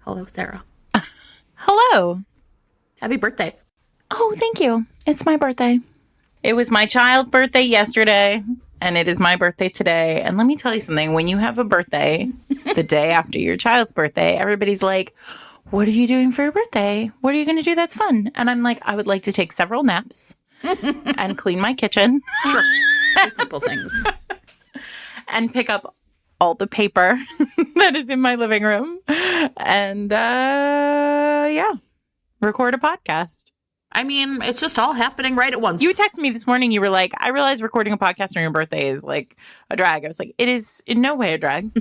Hello, Sarah. Hello. Happy birthday. Oh, thank you. It's my birthday. It was my child's birthday yesterday, and it is my birthday today. And let me tell you something. When you have a birthday the day after your child's birthday, everybody's like, what are you doing for your birthday? What are you going to do that's fun? And I'm like, I would like to take several naps and clean my kitchen. Sure. Simple things. And pick up all the paper that is in my living room. And, record a podcast. I mean, it's just all happening right at once. You texted me this morning. You were like, I realize recording a podcast on your birthday is like a drag. I was like, it is in no way a drag.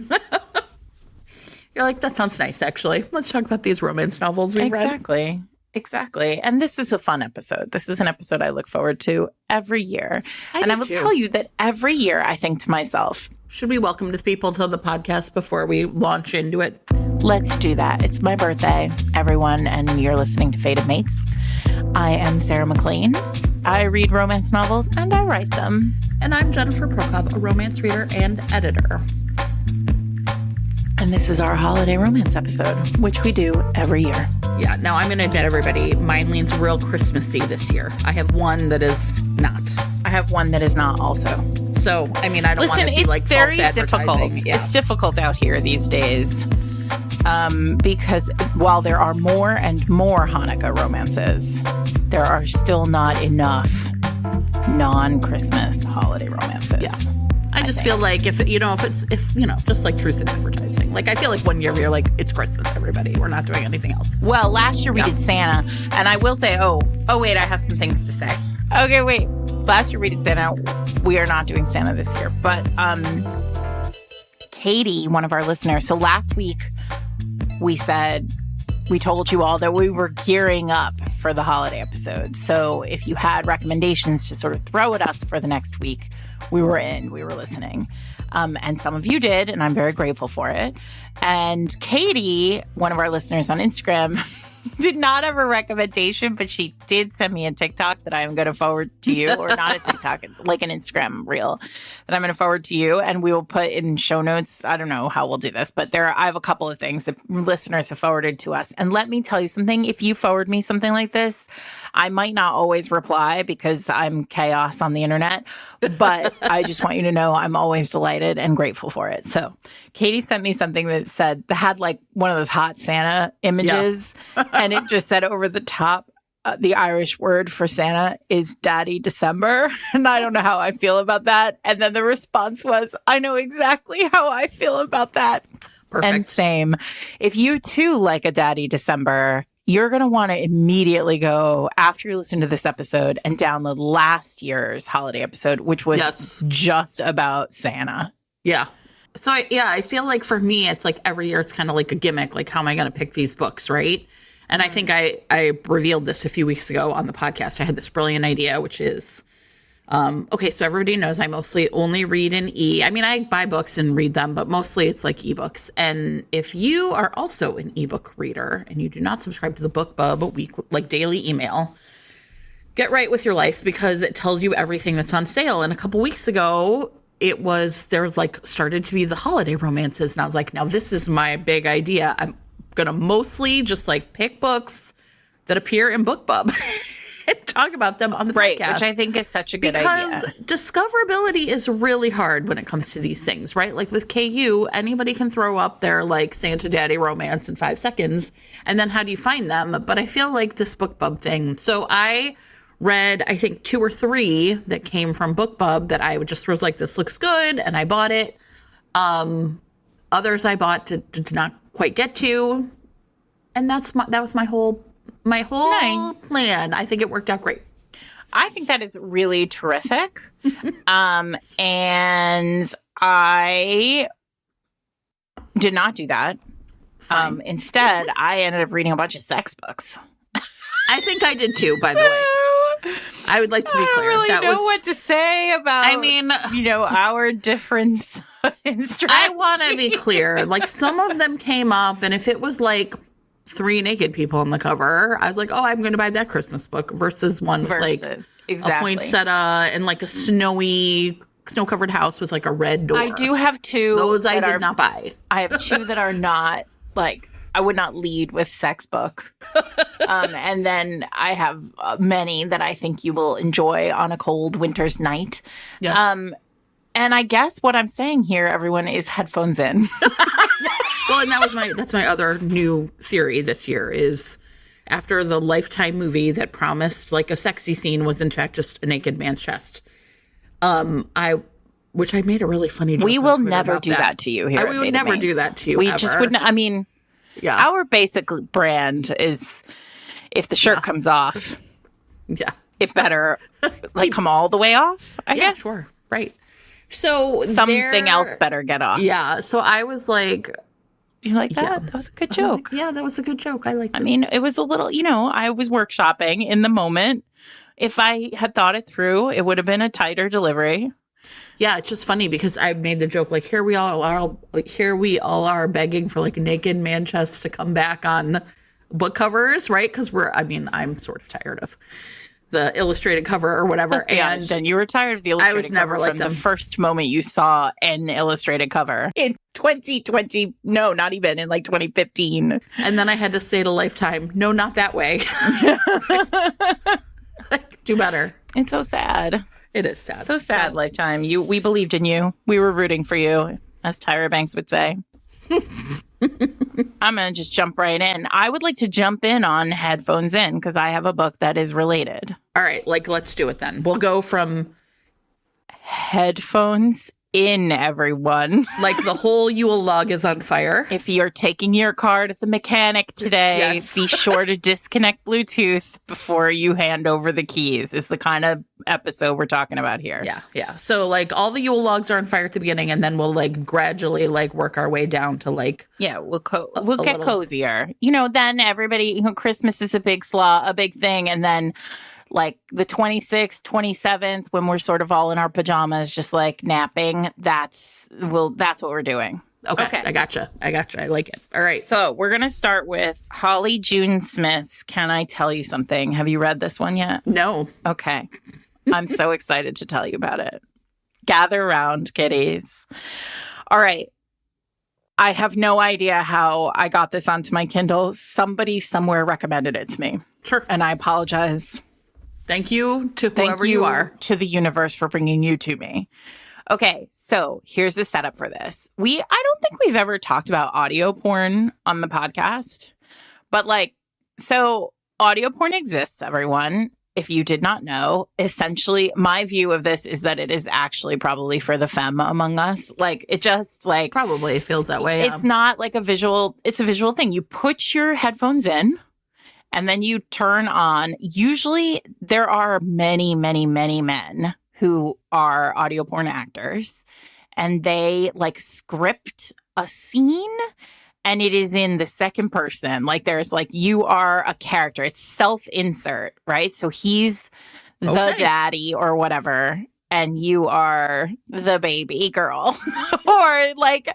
You're like, that sounds nice, actually. Let's talk about these romance novels we've read. Exactly. And this is a fun episode. This is an episode I look forward to every year. I will tell you that every year I think to myself, should we welcome the people to the podcast before we launch into it? Let's do that. It's my birthday, everyone, and you're listening to Fated Mates. I am Sarah McLean. I read romance novels and I write them. And I'm Jennifer Prokop, a romance reader and editor. And this is our holiday romance episode, which we do every year. Yeah, now I'm going to admit, everybody, mine leans real Christmassy this year. I have one that is not. I have one that is not also. So, I mean, I don't want to be like false advertising. Listen, it's very difficult. Yeah. It's difficult out here these days because while there are more and more Hanukkah romances, there are still not enough non-Christmas holiday romances. Yeah. I just feel like if just like truth in advertising. Like, I feel like one year we are like, it's Christmas, everybody. We're not doing anything else. Well, last year we did Santa. And I will say, wait, I have some things to say. Okay, wait. Last year we did Santa. We are not doing Santa this year. But Katie, one of our listeners. So last week we told you all that we were gearing up for the holiday episode. So if you had recommendations to sort of throw at us for the next week, we were listening. And some of you did, and I'm very grateful for it. And Katie, one of our listeners on Instagram, did not have a recommendation, but she did send me a TikTok that I am going to forward to you, or not a TikTok, like an Instagram reel that I'm going to forward to you. And we will put in show notes. I don't know how we'll do this, but I have a couple of things that listeners have forwarded to us. And let me tell you something. If you forward me something like this, I might not always reply because I'm chaos on the internet, but I just want you to know I'm always delighted and grateful for it. So Katie sent me something that had like one of those hot Santa images, and it just said over the top, the Irish word for Santa is Daddy December. And I don't know how I feel about that. And then the response was, I know exactly how I feel about that. Perfect. And same. If you too like a Daddy December, you're going to want to immediately go after you listen to this episode and download last year's holiday episode, which was just about Santa. Yeah. So, I feel like for me, it's like every year it's kind of like a gimmick. Like, how am I going to pick these books, right? And I think I revealed this a few weeks ago on the podcast. I had this brilliant idea, which is, so everybody knows I mostly only read in I mean, I buy books and read them, but mostly it's like ebooks. And if you are also an ebook reader and you do not subscribe to the BookBub daily email, get right with your life, because it tells you everything that's on sale. And a couple weeks ago, started to be the holiday romances. And I was like, now this is my big idea. I'm going to mostly just like pick books that appear in BookBub and talk about them on the podcast. Which I think is such a good idea. Because discoverability is really hard when it comes to these things, right? Like with KU, anybody can throw up their like Santa Daddy romance in 5 seconds. And then how do you find them? But I feel like this BookBub thing. So I read, I think 2 or 3 that came from BookBub that I just was like, this looks good. And I bought it. Others I bought did not quite get to. And that was my whole nice plan. I think it worked out great. I think that is really terrific. And I did not do that. Instead, I ended up reading a bunch of sex books. I think I did too, by the way. I would like to be clear. I don't really know what to say about, our difference in strategy. I want to be clear. Like, some of them came up, and if it was like 3 naked people on the cover, I was like, oh, I'm going to buy that Christmas book versus one with like a poinsettia and like a snow-covered house with like a red door. I do have 2. Those I did not buy. I have 2 that are not like would not lead with sex book. And then I have many that I think you will enjoy on a cold winter's night. Yes. And I guess what I'm saying here, everyone, is headphones in. Well, and that's my other new theory this year is after the Lifetime movie that promised like a sexy scene was in fact just a naked man's chest. Which I made a really funny joke. We will never do that to you here. We would never do that to you. We ever. just wouldn't. I mean, yeah. Our basic brand is if the shirt comes off, it better like come all the way off. I guess. Sure. Right. So something else better get off. Yeah. So I was like, do you like that? Yeah. That was a good joke. That was a good joke. I liked it. I mean, it was a little, I was workshopping in the moment. If I had thought it through, it would have been a tighter delivery. Yeah, it's just funny because I made the joke like here we all are begging for like naked man chests to come back on book covers, right? Because I'm sort of tired of the illustrated cover or whatever. Let's be honest, Jen, you were tired of the illustrated cover. I was never like the first moment you saw an illustrated cover in 2020. No, not even in like 2015. And then I had to say to Lifetime, no, not that way. Like, do better. It's so sad. It is sad. So sad, Lifetime. We believed in you. We were rooting for you, as Tyra Banks would say. I'm going to just jump right in. I would like to jump in on headphones in because I have a book that is related. All right, let's do it then. We'll go from headphones in, everyone. Like the whole Yule log is on fire. If you're taking your car to the mechanic today, be sure to disconnect Bluetooth before you hand over the keys is the kind of episode we're talking about here. Yeah. So like all the Yule logs are on fire at the beginning and then we'll like gradually like work our way down to like we'll get cozier. Then everybody, Christmas is a big thing, and then like the 26th, 27th, when we're sort of all in our pajamas, just like napping, that's what we're doing. Okay. I gotcha. I like it. All right. So we're going to start with Holly June Smith's Can I Tell You Something? Have you read this one yet? No. Okay. I'm so excited to tell you about it. Gather round, kiddies. All right. I have no idea how I got this onto my Kindle. Somebody somewhere recommended it to me. Sure. And I apologize. Thank you to whoever you are. To the universe for bringing you to me. Okay, so here's the setup for this. I don't think we've ever talked about audio porn on the podcast. But so audio porn exists, everyone. If you did not know, essentially my view of this is that it is actually probably for the femme among us. Like it just like probably feels that way. It's not like it's a visual thing. You put your headphones in. And then you turn on, usually there are many, many, many men who are audio porn actors, and they like script a scene and it is in the second person. Like there's like, you are a character. It's self-insert, right? So he's the daddy or whatever, and you are the baby girl or like...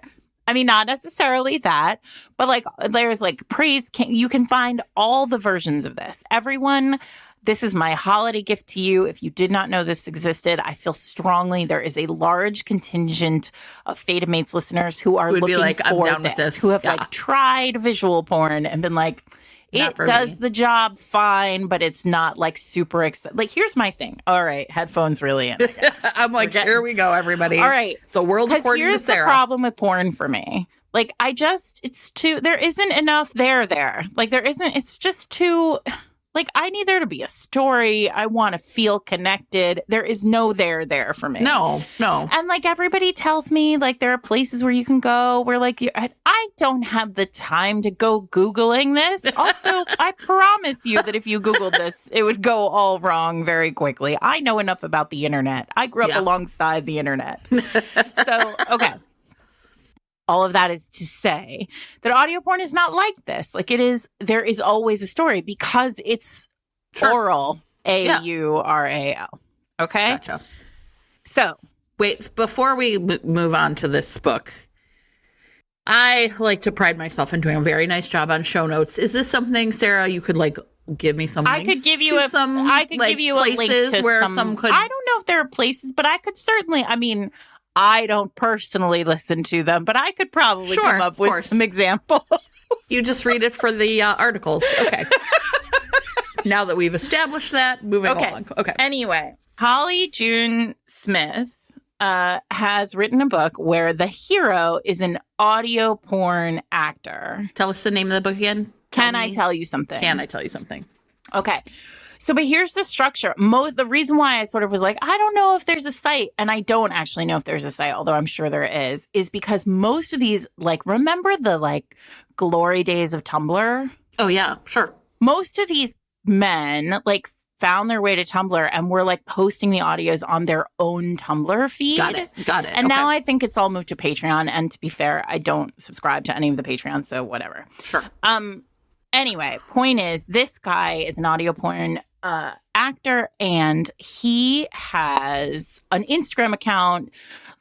I mean, not necessarily that, but like there's like praise. You can find all the versions of this. Everyone, this is my holiday gift to you. If you did not know this existed, I feel strongly there is a large contingent of Fated Mates listeners who are looking for this, who have like tried visual porn and been like, it does the job fine, but it's not like super exciting. Like, here's my thing. All right, headphones really in, I guess. I'm like, here we go, everybody. All right. The world according to Sarah. Here's the problem with porn for me. Like, there isn't enough there. Like, it's just too... Like, I need there to be a story. I want to feel connected. There is no there for me. No. And like everybody tells me, like there are places where you can go where like I don't have the time to go Googling this. Also, I promise you that if you Googled this, it would go all wrong very quickly. I know enough about the internet. I grew up alongside the internet. So, okay. All of that is to say that audio porn is not like this. Like there is always a story because it's oral, A-U-R-A-L. Okay? Gotcha. So. Wait, before we move on to this book, I like to pride myself in doing a very nice job on show notes. Is this something, Sarah, you could like give me some links? I could give you a link to where some could... I don't know if there are places, but I could certainly, I don't personally listen to them, but I could probably come up with some examples. You just read it for the articles. Okay. Now that we've established that, moving along. Okay. Anyway, Holly June Smith has written a book where the hero is an audio porn actor. Tell us the name of the book again. Can I tell you something? Can I tell you something? Okay. So, but here's the structure. The reason why I sort of was like, I don't know if there's a site, and I don't actually know if there's a site, although I'm sure there is because most of these, like, remember the, like, glory days of Tumblr? Oh, yeah, sure. Most of these men, like, found their way to Tumblr and were, like, posting the audios on their own Tumblr feed. Got it. And now I think it's all moved to Patreon. And to be fair, I don't subscribe to any of the Patreons, so whatever. Sure. Anyway, point is, this guy is an audio porn actor, and he has an Instagram account.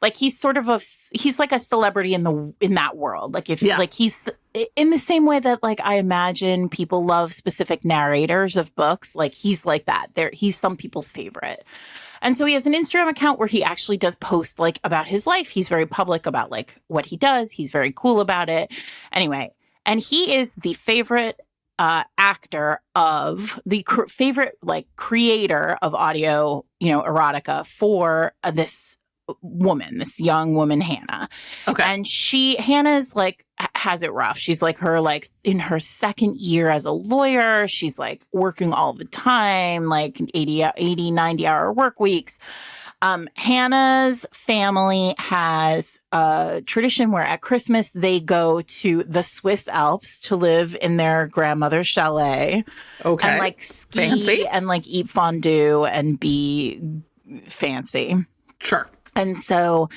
Like, he's sort of he's like a celebrity in that world. Like, like, he's in the same way that, like, I imagine people love specific narrators of books. Like, he's like that. He's some people's favorite. And so he has an Instagram account where he actually does post, like, about his life. He's very public about, like, what he does. He's very cool about it. Anyway, and he is the favorite actor of the favorite, like, creator of audio, erotica for this young woman, Hannah. Okay. And Hannah's, like, has it rough. She's, like, in her second year as a lawyer. She's, like, working all the time, like 80, 90 hour work weeks. Hannah's family has a tradition where at Christmas they go to the Swiss Alps to live in their grandmother's chalet. Okay. And, like, ski fancy. And, like, eat fondue and be fancy. Sure. And so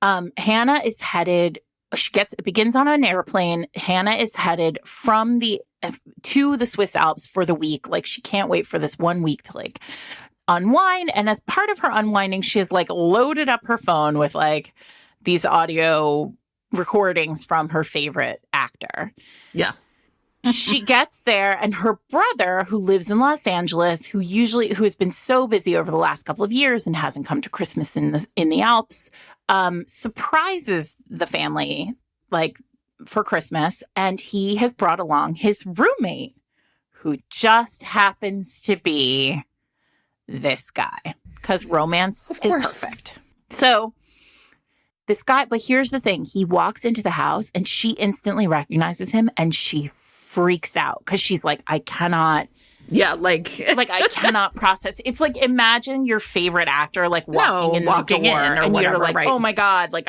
Hannah is headed, it begins on an airplane. Hannah is headed to the Swiss Alps for the week. Like, she can't wait for this 1 week to, like, unwind. And as part of her unwinding, she has, like, loaded up her phone with, like, these audio recordings from her favorite actor. Yeah. She gets there, and her brother, who lives in Los Angeles, who has been so busy over the last couple of years and hasn't come to Christmas in the Alps, surprises the family, like, for Christmas. And he has brought along his roommate, who just happens to be this guy, because romance is perfect. So this guy, but here's the thing. He walks into the house and she instantly recognizes him, and she freaks out because she's like, I cannot. Yeah, like I cannot process. It's like, imagine your favorite actor, like, walking in the door and whatever, you're like, right. Oh my God, like,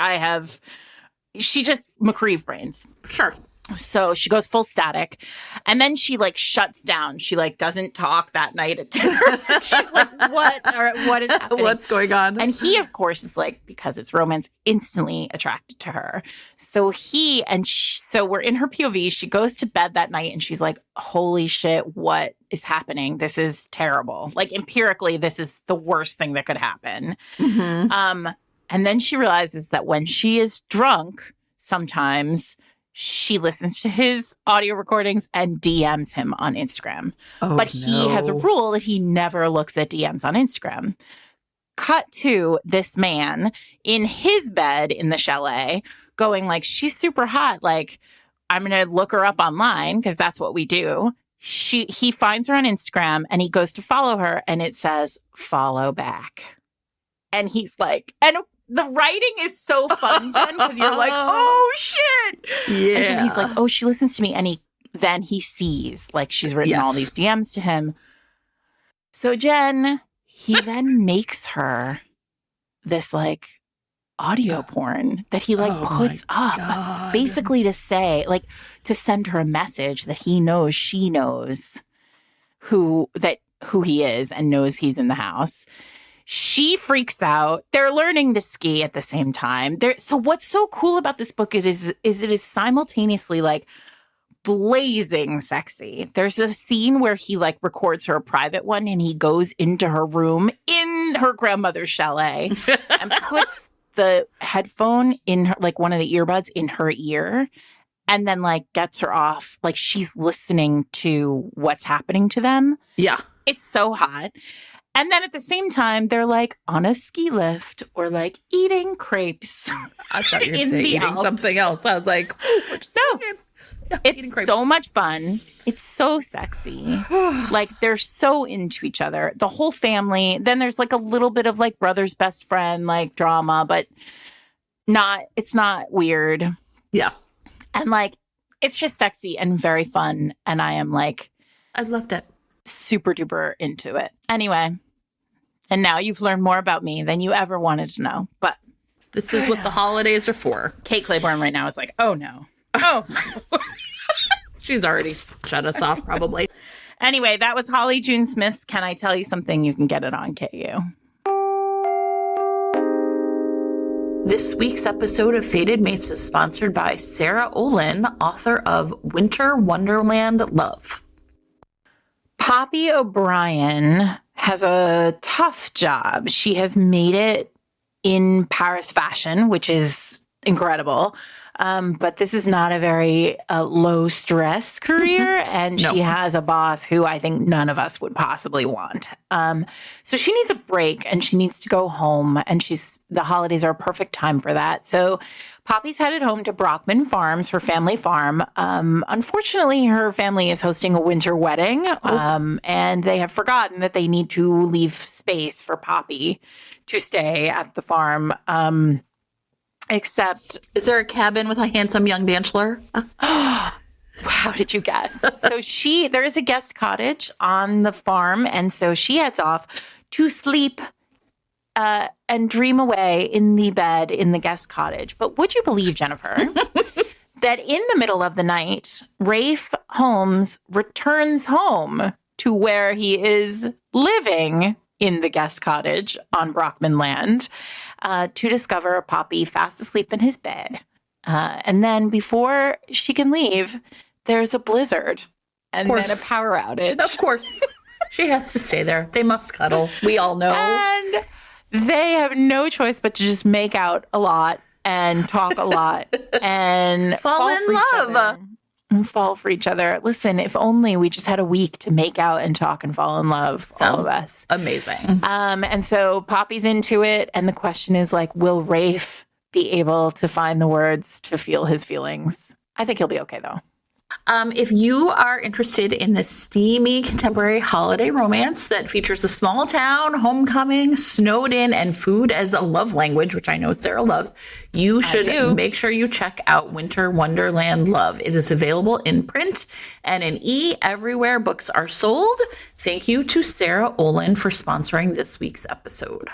she just McCreeve brains. Sure. So she goes full static, and then she, like, shuts down. She, like, doesn't talk that night at dinner. She's like, what is happening? What's going on? And he, of course, is like, because it's romance, instantly attracted to her. So so we're in her POV. She goes to bed that night and she's like, holy shit, what is happening? This is terrible. Like, empirically, this is the worst thing that could happen. Mm-hmm. And then she realizes that when she is drunk, sometimes she listens to his audio recordings and DMs him on Instagram. But he has a rule that he never looks at DMs on Instagram. Cut to this man in his bed in the chalet going, like, she's super hot. Like, I'm going to look her up online because that's what we do. He finds her on Instagram and he goes to follow her, and it says, follow back. And he's like, and the writing is so fun, Jen, because you're like, oh, shit. Yeah. And so he's like, oh, she listens to me. And then he sees, like, she's written all these DMs to him. So, Jen, he then makes her this, like, audio porn that he, like, puts up basically to say, like, to send her a message that he knows she knows who he is and knows he's in the house. She freaks out. They're learning to ski at the same time. So what's so cool about this book is it is simultaneously, like, blazing sexy. There's a scene where he, like, records her a private one, and he goes into her room in her grandmother's chalet and puts the headphone in her, like, one of the earbuds in her ear, and then, like, gets her off. Like, she's listening to what's happening to them. Yeah. It's so hot. And then at the same time, they're, like, on a ski lift or, like, eating crepes. I thought you were saying eating something else. I was like, no. It's so much fun. It's so sexy. Like, they're so into each other. The whole family. Then there's like a little bit of like brother's best friend, like drama, but it's not weird. Yeah. And like, it's just sexy and very fun. And I am like, I loved it. Super duper into it. Anyway. And now you've learned more about me than you ever wanted to know. But this is what the holidays are for. Kate Claiborne right now is like, oh no. Oh no. She's already shut us off, probably. Anyway, that was Holly June Smith's Can I Tell You Something? You can get it on KU. This week's episode of Fated Mates is sponsored by Sarah Olin, author of Winter Wonderland Love. Poppy O'Brien has a tough job. She has made it in Paris fashion, which is incredible. But this is not a very low stress career. And she has a boss who I think none of us would possibly want. So she needs a break and she needs to go home. And the holidays are a perfect time for that. So Poppy's headed home to Brockman Farms, her family farm. Unfortunately, her family is hosting a winter wedding. And they have forgotten that they need to leave space for Poppy to stay at the farm. Except, is there a cabin with a handsome young bachelor? How did you guess? So there is a guest cottage on the farm, and so she heads off to sleep and dream away in the bed in the guest cottage. But would you believe, Jennifer, that in the middle of the night, Rafe Holmes returns home to where he is living in the guest cottage on Brockman land, to discover Poppy fast asleep in his bed. And then before she can leave, there's a blizzard and then a power outage. Of course. She has to stay there. They must cuddle. We all know. And they have no choice but to just make out a lot and talk a lot and fall in love. And fall for each other. Listen, if only we just had a week to make out and talk and fall in love, all of us. Amazing. And so Poppy's into it. And the question is like, will Rafe be able to find the words to feel his feelings? I think he'll be okay, though. If you are interested in this steamy contemporary holiday romance that features a small town, homecoming, snowed in, and food as a love language, which I know Sarah loves, you should make sure you check out Winter Wonderland Love. It is available in print and in everywhere books are sold. Thank you to Sarah Olin for sponsoring this week's episode.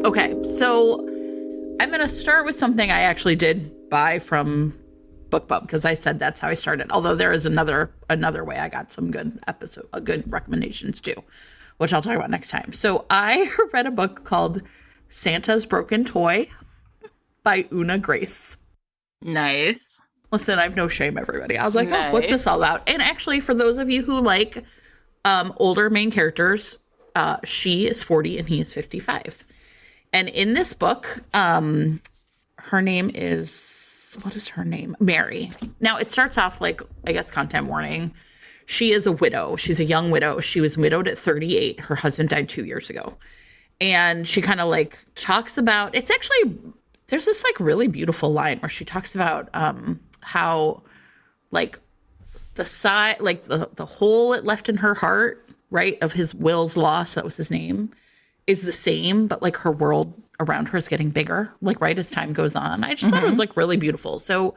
Okay, so I'm going to start with something I actually did buy from BookBub because I said that's how I started. Although there is another way I got some good recommendations too, which I'll talk about next time. So I read a book called Santa's Broken Toy by Una Grace. Nice. Listen, I have no shame, everybody. I was like, oh, what's this all about? And actually, for those of you who like older main characters, she is 40 and he is 55. And in this book, her name is, what is her name? Mary. Now, it starts off like, I guess, content warning. She is a widow. She's a young widow. She was widowed at 38. Her husband died 2 years ago. And she kind of like talks about, it's actually, there's this like really beautiful line where she talks about how like the side, like the hole it left in her heart, right, of his Will's loss, that was his name, is the same, but like her world around her is getting bigger, like right as time goes on. I just thought it was like really beautiful. So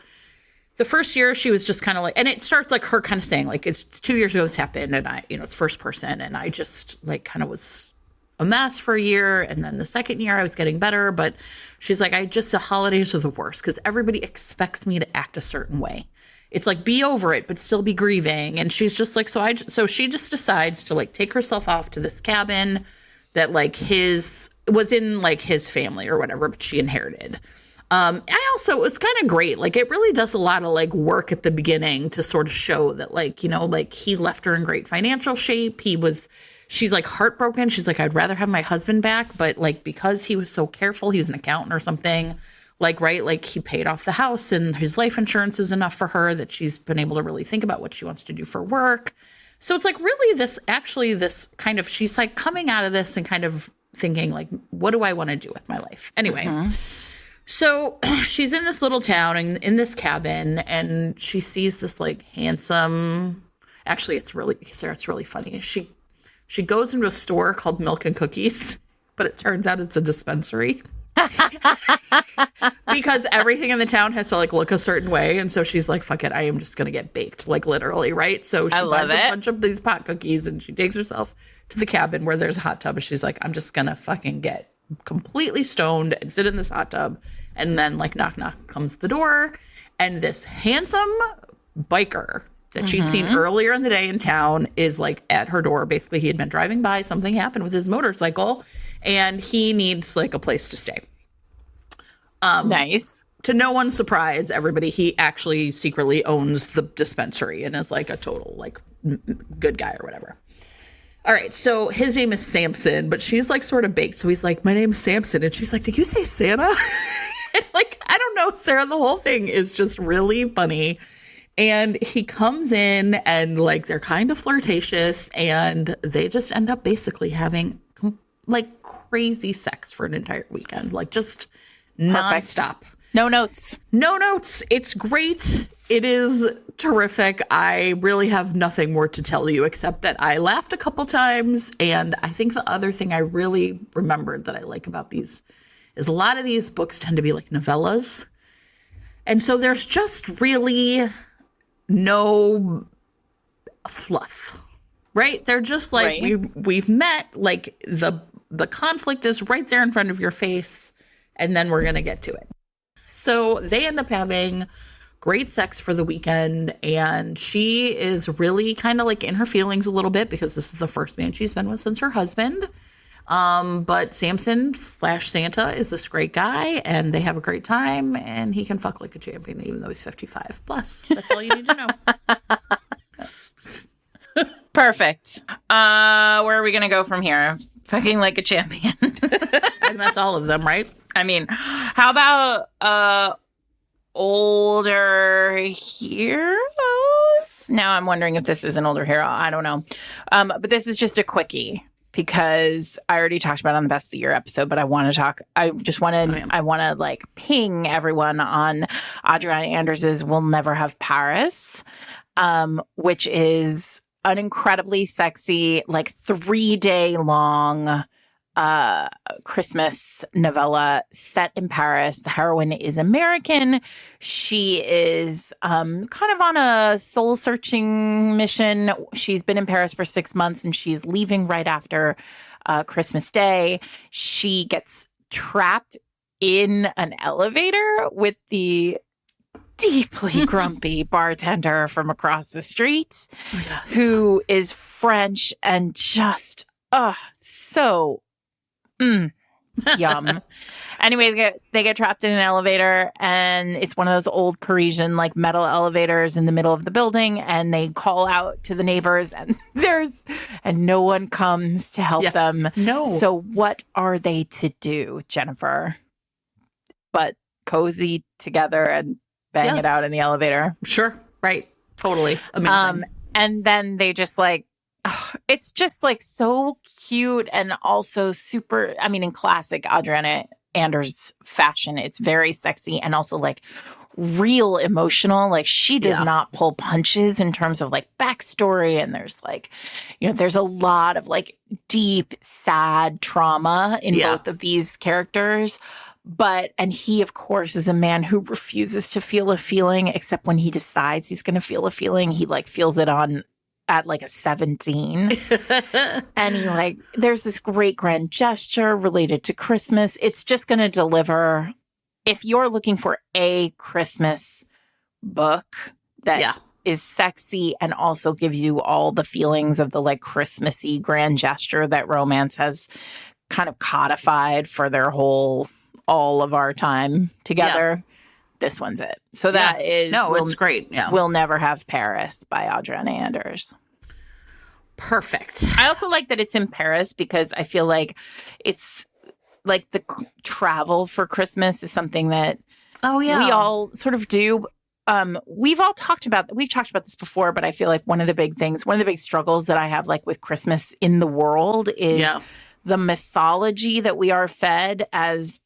the first year she was just kind of like, and it starts like her kind of saying like, it's 2 years ago this happened and I, it's first person. And I just like kind of was a mess for a year. And then the second year I was getting better, but she's like, the holidays are the worst because everybody expects me to act a certain way. It's like, be over it, but still be grieving. And she's just like, so she just decides to like take herself off to this cabin that like was in like his family or whatever, but she inherited. It was kind of great. Like it really does a lot of like work at the beginning to sort of show that like, like he left her in great financial shape. She's like heartbroken. She's like, I'd rather have my husband back. But like, because he was so careful, he was an accountant or something, like, right. Like he paid off the house and his life insurance is enough for her that she's been able to really think about what she wants to do for work. So it's like really this kind of, she's like coming out of this and kind of thinking like, what do I want to do with my life? Anyway, So she's in this little town and in this cabin, and she sees this like handsome. Actually, it's really, Sarah, it's really funny. She goes into a store called Milk and Cookies, but it turns out it's a dispensary. Because everything in the town has to like look a certain way, and so she's like, fuck it, I am just gonna get baked, like literally, right? So she buys a bunch of these pot cookies and she takes herself to the cabin where there's a hot tub, and she's like, I'm just gonna fucking get completely stoned and sit in this hot tub. And then like knock knock comes the door, and this handsome biker that she'd seen earlier in the day in town is like at her door. Basically, he had been driving by, something happened with his motorcycle, and he needs like a place to stay. Nice. To no one's surprise, everybody, he actually secretly owns the dispensary and is like a total like good guy or whatever. All right, so his name is Samson, but she's like sort of baked. So he's like, my name's Samson. And she's like, did you say Santa? Like, I don't know, Sarah, the whole thing is just really funny. And he comes in and like they're kind of flirtatious, and they just end up basically having like crazy sex for an entire weekend, like just nonstop. No notes. No notes. It's great. It is terrific. I really have nothing more to tell you except that I laughed a couple times. And I think the other thing I really remembered that I like about these is a lot of these books tend to be like novellas. And so there's just really no fluff, right? They're just like, we've met, like the conflict is right there in front of your face, and then we're going to get to it. So they end up having great sex for the weekend, and she is really kind of like in her feelings a little bit because this is the first man she's been with since her husband. But Samson / Santa is this great guy, and they have a great time, and he can fuck like a champion even though he's 55 plus. That's all you need to know. Perfect. Where are we going to go from here? Fucking like a champion. And that's all of them, right? I mean, how about older heroes? Now I'm wondering if this is an older hero. I don't know. But this is just a quickie because I already talked about it on the Best of the Year episode, but I want to like ping everyone on Adriana Anders's We'll Never Have Paris, which is an incredibly sexy, like 3-day long Christmas novella set in Paris. The heroine is American. She is kind of on a soul-searching mission. She's been in Paris for 6 months, and she's leaving right after Christmas Day. She gets trapped in an elevator with the deeply grumpy bartender from across the street, who is French and just so yum. Anyway, they get trapped in an elevator, and it's one of those old Parisian like metal elevators in the middle of the building, and they call out to the neighbors, and no one comes to help them. No. So what are they to do, Jennifer? But cozy together and bang it out in the elevator. Sure. Right. Totally. Amazing. And then they just like, it's just like so cute and also super, I mean, in classic Adriana Anders fashion, it's very sexy and also like real emotional. Like she does not pull punches in terms of like backstory. And there's like, there's a lot of like deep, sad trauma in both of these characters. And he, of course, is a man who refuses to feel a feeling, except when he decides he's going to feel a feeling, he like feels it at like a 17. And he like, there's this great grand gesture related to Christmas. It's just going to deliver. If you're looking for a Christmas book that is sexy and also gives you all the feelings of the like Christmassy grand gesture that romance has kind of codified for their all of our time together. This one's it. So that is it's great. Yeah. We'll Never Have Paris by Adriana Anders. Perfect. I also like that it's in Paris because I feel like it's like the travel for Christmas is something that we all sort of do. We've talked about this before, but I feel like one of the big struggles that I have like with Christmas in the world is the mythology that we are fed as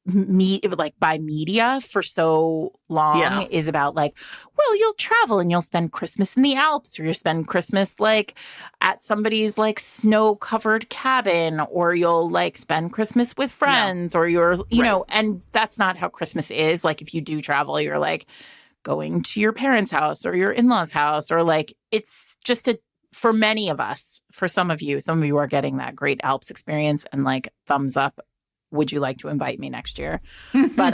by media for so long is about like, well, you'll travel and you'll spend Christmas in the Alps, or you'll spend Christmas like at somebody's like snow-covered cabin, or you'll like spend Christmas with friends, or you're, you know, and that's not how Christmas is. Like if you do travel, you're like going to your parents' house or your in-laws' house, or like it's just for many of us, for some of you are getting that great Alps experience and like thumbs up. Would you like to invite me next year? But,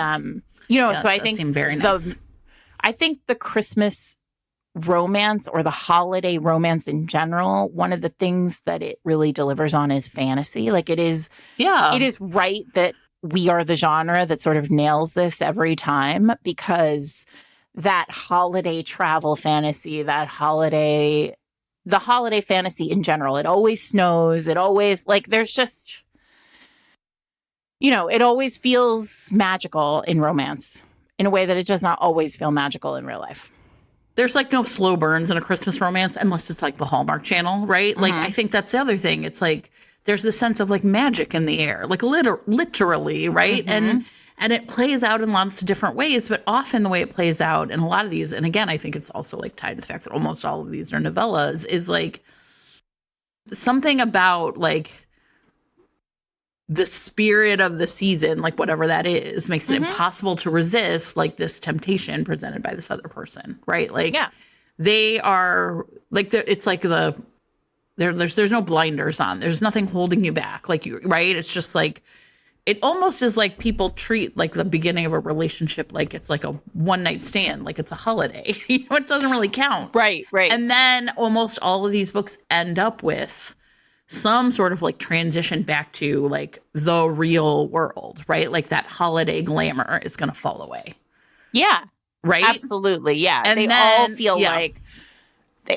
you know, so I think very nice. I think the Christmas romance or the holiday romance in general, one of the things that it really delivers on is fantasy. Like it is right that we are the genre that sort of nails this every time, because that holiday travel fantasy, the holiday fantasy in general, it always snows. It always like, there's just, you know, it always feels magical in romance in a way that it does not always feel magical in real life. There's like no slow burns in a Christmas romance unless it's like the Hallmark Channel, right? Like, I think that's the other thing. It's like there's this sense of like magic in the air, like literally, right? And it plays out in lots of different ways, but often the way it plays out in a lot of these, and again, I think it's also like tied to the fact that almost all of these are novellas, is like something about like the spirit of the season, like whatever that is, makes it impossible to resist like this temptation presented by this other person, right? Like they are like, it's like there's no blinders on. There's nothing holding you back. Like right? It's just like, it almost is like people treat like the beginning of a relationship like it's like a one night stand, like it's a holiday. You know, it doesn't really count. Right. And then almost all of these books end up with some sort of like transition back to like the real world, right? Like that holiday glamour is going to fall away. Yeah. Right? Absolutely. Yeah. And they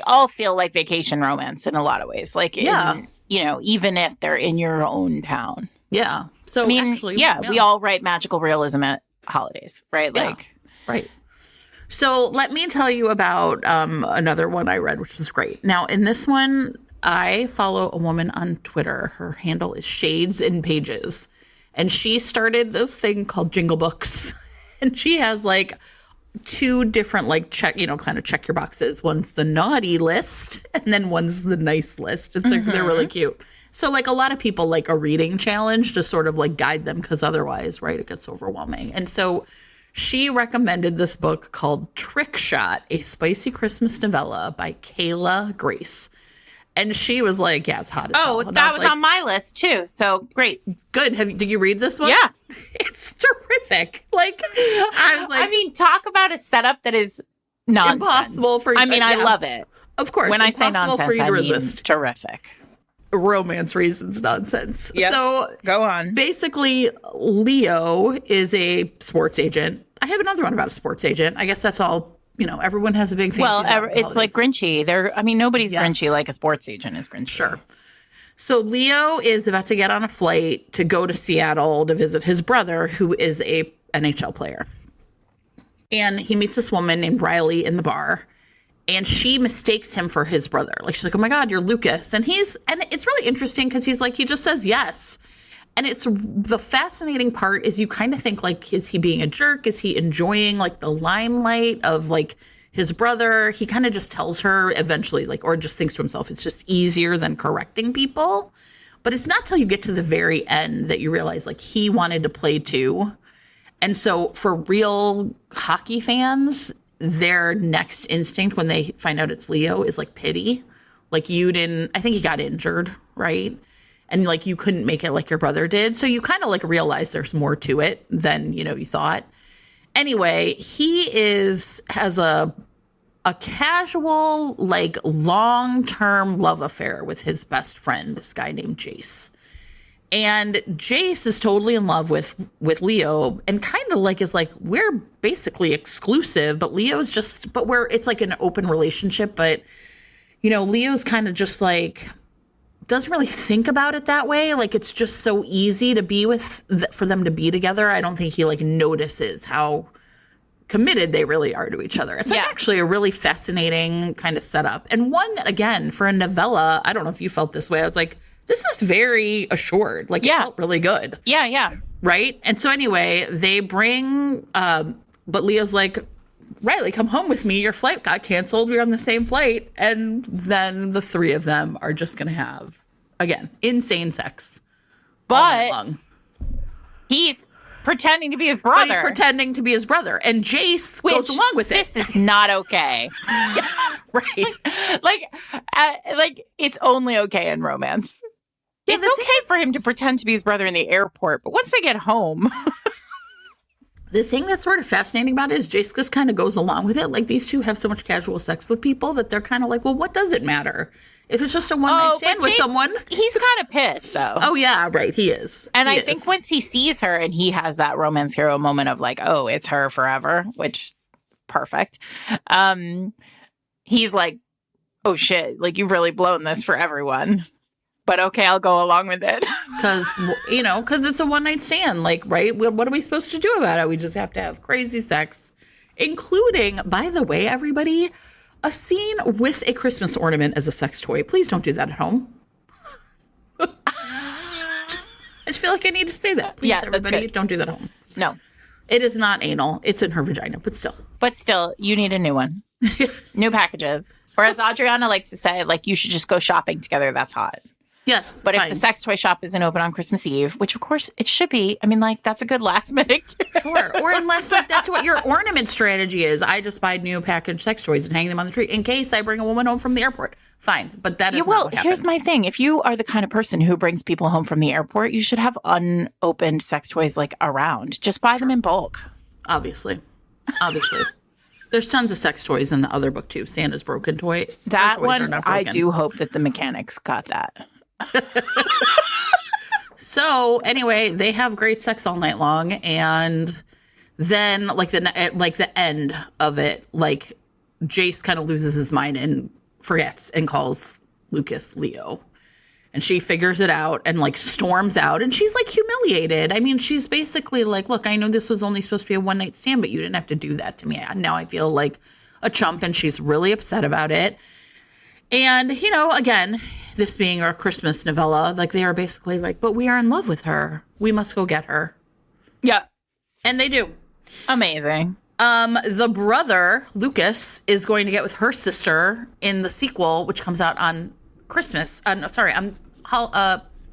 all feel like vacation romance in a lot of ways. Like, you know, even if they're in your own town. Yeah. So I mean, actually, we all write magical realism at holidays, right? Like, right. So let me tell you about another one I read, which was great. Now, in this one, I follow a woman on Twitter. Her handle is Shades and Pages. And she started this thing called Jingle Books. And she has like two different like check your boxes. One's the naughty list and then one's the nice list. It's like, they're really cute. So like a lot of people like a reading challenge to sort of like guide them, because otherwise, right, it gets overwhelming. And so she recommended this book called Trick Shot, a spicy Christmas novella by Kayla Grace. And she was like, yeah, it's hot as hell. And that was like, on my list too. So great. Good. Did you read this one? Yeah. It's terrific. Like, I was like, I mean, talk about a setup that is nonsense. Impossible for you. I mean, I love it. Of course. When I say nonsense, for you to I resist. mean terrific. Romance reasons nonsense. Yep. So go on. Basically, Leo is a sports agent. I have another one about a sports agent. I guess that's all. You know, everyone has a big fancy. Well, it's like Grinchy. Nobody's Grinchy like a sports agent is Grinchy. Sure. So Leo is about to get on a flight to go to Seattle to visit his brother, who is a NHL player. And he meets this woman named Riley in the bar. And she mistakes him for his brother. Like, she's like, oh my God, you're Lucas. And it's really interesting because he just says yes. And it's the fascinating part is you kind of think like, is he being a jerk? Is he enjoying like the limelight of like his brother? He kind of just tells her eventually, like, or just thinks to himself, it's just easier than correcting people. But it's not till you get to the very end that you realize like he wanted to play too. And so for real hockey fans, their next instinct when they find out it's Leo is like pity. Like I think he got injured, right? And like you couldn't make it like your brother did. So you kind of like realize there's more to it than, you thought. Anyway, he has a casual, like long-term love affair with his best friend, this guy named Jace. And Jace is totally in love with Leo and kind of like is like, we're basically exclusive, but it's like an open relationship. But, Leo's kind of just like, doesn't really think about it that way. Like, it's just so easy to be for them to be together. I don't think he like notices how committed they really are to each other. It's like actually a really fascinating kind of setup. And one that, again, for a novella, I don't know if you felt this way. I was like, this is very assured. Like, it felt really good. Yeah. Right? And so anyway, they bring, but Leo's like, Riley, come home with me. Your flight got canceled. We're on the same flight. And then the three of them are just going to have, again, insane sex. But he's pretending to be his brother. But he's pretending to be his brother. And Jace goes along with it. This is not okay. Yeah, right. Like it's only okay in romance. Yeah, it's okay for him to pretend to be his brother in the airport, but once they get home... The thing that's sort of fascinating about it is Jace just kind of goes along with it. Like, these two have so much casual sex with people that they're kind of like, well, what does it matter? If it's just a one-night stand with someone. He's kind of pissed, though. Oh, yeah, right. He is. And I think once he sees her and he has that romance hero moment of like, oh, it's her forever, which, perfect. He's like, oh, shit, like, you've really blown this for everyone. But okay, I'll go along with it. Because it's a one-night stand. Like, right? What are we supposed to do about it? We just have to have crazy sex, including, by the way, everybody, a scene with a Christmas ornament as a sex toy. Please don't do that at home. I just feel like I need to say that. Please, everybody, don't do that at home. No. It is not anal. It's in her vagina, but still. But still, you need a new one. New packages. Or as Adriana likes to say, like, you should just go shopping together. That's hot. Yes. But if the sex toy shop isn't open on Christmas Eve, which of course it should be, I mean, like, that's a good last minute. Sure. Or unless like that's what your ornament strategy is. I just buy new packaged sex toys and hang them on the tree in case I bring a woman home from the airport. Fine. But that is not what happened. Here's my thing. If you are the kind of person who brings people home from the airport, you should have unopened sex toys like around. Just buy them in bulk. Obviously. There's tons of sex toys in the other book too. Santa's broken toy. That one, I do hope that the mechanics got that. So anyway, they have great sex all night long, and then the end of it, like Jace kind of loses his mind and forgets and calls Lucas Leo, and she figures it out and like storms out, and she's like humiliated. I mean, she's basically like, look, I know this was only supposed to be a one night stand, but you didn't have to do that to me. Now I feel like a chump, and she's really upset about it. And, again, this being our Christmas novella, like they are basically like, but we are in love with her. We must go get her. Yeah. And they do. Amazing. The brother, Lucas, is going to get with her sister in the sequel, which comes out on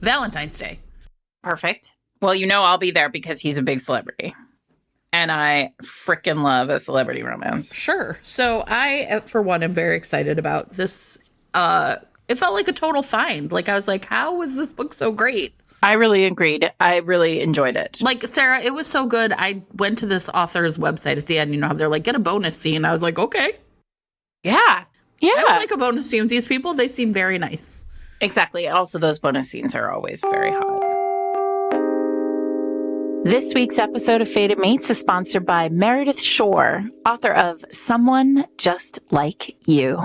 Valentine's Day. Perfect. Well, I'll be there because he's a big celebrity. And I frickin' love a celebrity romance. Sure. So I, for one, am very excited about this. It felt like a total find. Like, I was like, how was this book so great? I really agreed. I really enjoyed it. Like, Sarah, it was so good. I went to this author's website at the end. How they're like, get a bonus scene. I was like, okay. Yeah. Yeah. I would like a bonus scene with these people. They seem very nice. Exactly. Also, those bonus scenes are always very hot. This week's episode of Fated Mates is sponsored by Meredith Shore, author of Someone Just Like You.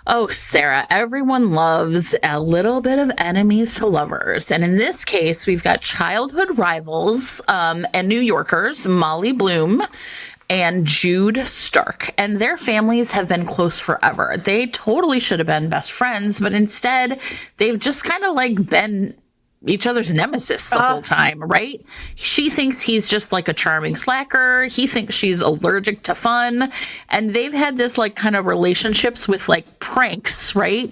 Oh, Sarah, everyone loves a little bit of enemies to lovers. And in this case, we've got childhood rivals and New Yorkers, Molly Bloom and Jude Stark. And their families have been close forever. They totally should have been best friends, but instead, they've just kind of like been each other's nemesis the whole time, right? She thinks he's just like a charming slacker. He thinks she's allergic to fun. And they've had this like kind of relationships with like pranks, right?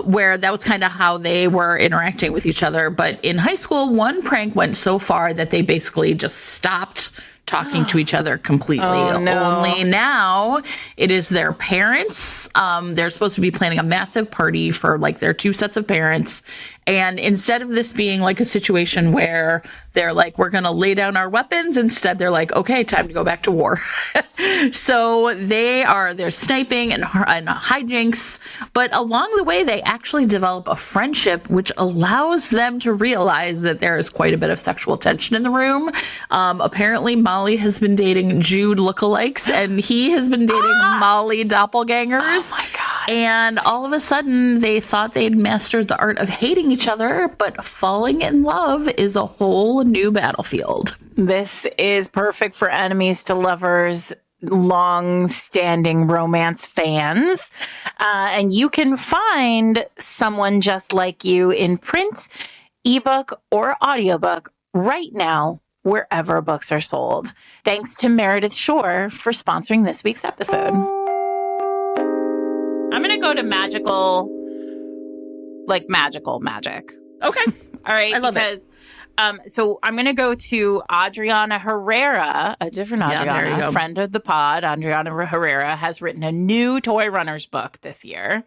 Where that was kind of how they were interacting with each other. But in high school, one prank went so far that they basically just stopped talking to each other completely. Oh, no. Only now it is their parents. They're supposed to be planning a massive party for like their two sets of parents. And instead of this being like a situation where they're like, we're going to lay down our weapons, instead they're like, okay, time to go back to war. So they're sniping and hijinks. But along the way, they actually develop a friendship, which allows them to realize that there is quite a bit of sexual tension in the room. Apparently, Molly has been dating Jude lookalikes, and he has been dating Molly doppelgangers. Oh my God. And all of a sudden, they thought they'd mastered the art of hating each other, but falling in love is a whole new battlefield. This is perfect for enemies to lovers, long-standing romance fans. And you can find Someone Just Like You in print, ebook, or audiobook right now wherever books are sold. Thanks to Meredith Shore for sponsoring this week's episode. I'm going to go to magical magic. Okay. All right. I love it. So I'm going to go to Adriana Herrera, a different Adriana, friend of the pod. Adriana Herrera has written a new Toy Runners book this year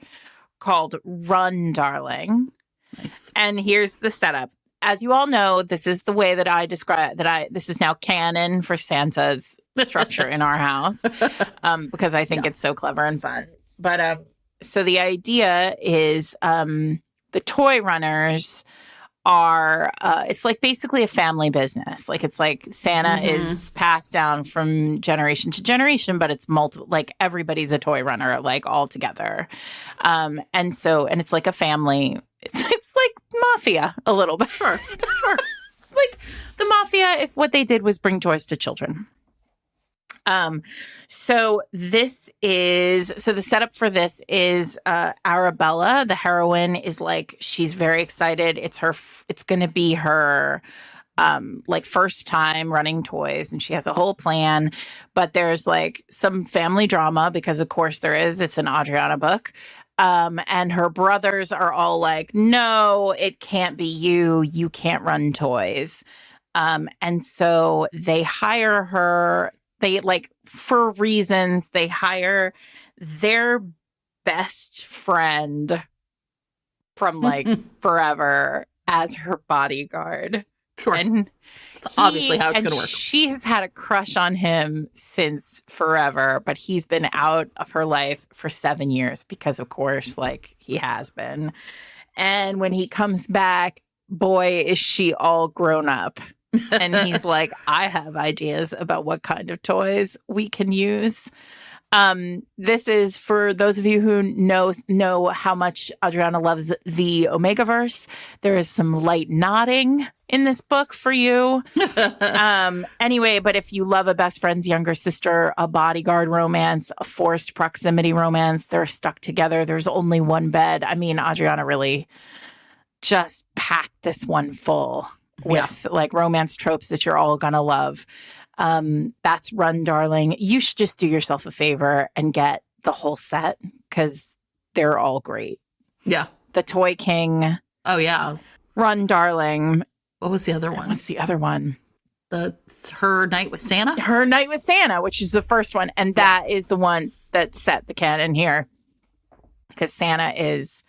called Run, Darling. Nice. And here's the setup. As you all know, this is the way that I describe this is now canon for Santa's structure in our house, because I think it's so clever and fun. But so the idea is the Toy Runners are it's like basically a family business. Like it's like Santa is passed down from generation to generation, but it's multiple, like everybody's a toy runner, like all together. And it's like a family. It's like mafia a little bit. Sure. Like the mafia, if what they did was bring toys to children. So the setup for this is Arabella, the heroine, is like, she's very excited. It's going to be her like first time running toys, and she has a whole plan, but there's like some family drama because of course there is. It's an Adriana book. And her brothers are all like, no, it can't be you. You can't run toys. And so they hire her. They for reasons, they hire their best friend from like forever as her bodyguard. Sure. And that's obviously how it's going to work. She has had a crush on him since forever, but he's been out of her life for 7 years because, of course, like he has been. And when he comes back, boy, is she all grown up. And he's like, I have ideas about what kind of toys we can use. This is for those of you who know how much Adriana loves the Omegaverse. There is some light nodding in this book for you. Anyway, but if you love a best friend's younger sister, a bodyguard romance, a forced proximity romance, they're stuck together. There's only one bed. I mean, Adriana really just packed this one full with like romance tropes that you're all gonna love. That's Run, Darling. You should just do yourself a favor and get the whole set because they're all great. Yeah. The Toy King. Oh, yeah. Run, Darling. What was the other one? What's the other one? Her Night with Santa? Her Night with Santa, which is the first one. And that is the one that set the canon here because Santa is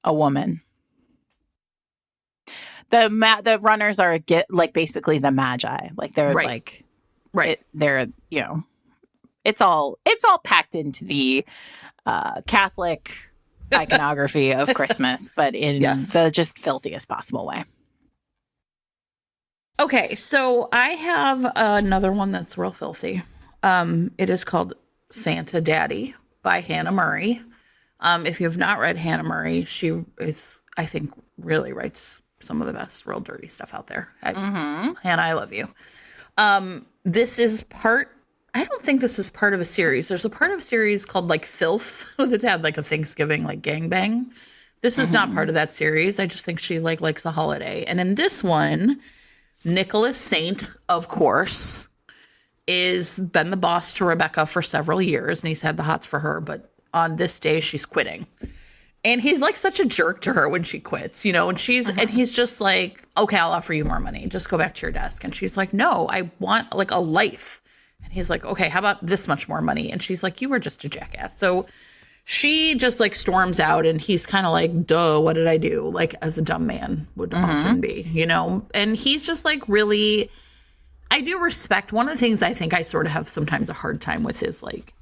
a woman. The runners are like basically the magi. Like they're like, right. They're, it's all packed into the Catholic iconography of Christmas, but in the just filthiest possible way. Okay, so I have another one that's real filthy. It is called Santa Daddy by Hannah Murray. If you have not read Hannah Murray, she is, I think, really writes some of the best real dirty stuff out there. Hannah, I love you. This is I don't think this is part of a series. There's a part of a series called like Filth that had like a Thanksgiving like gangbang. This is not part of that series. I just think she likes the holiday. And in this one, Nicholas Saint, of course, is been the boss to Rebecca for several years, and he's had the hots for her. But on this day, she's quitting. And he's like such a jerk to her when she quits, and and he's just like, okay, I'll offer you more money. Just go back to your desk. And she's like, no, I want like a life. And he's like, okay, how about this much more money? And she's like, you were just a jackass. So she just like storms out, and he's kind of like, duh, what did I do? Like as a dumb man would often be, and he's just like really, I do respect. One of the things I think I sort of have sometimes a hard time with is like,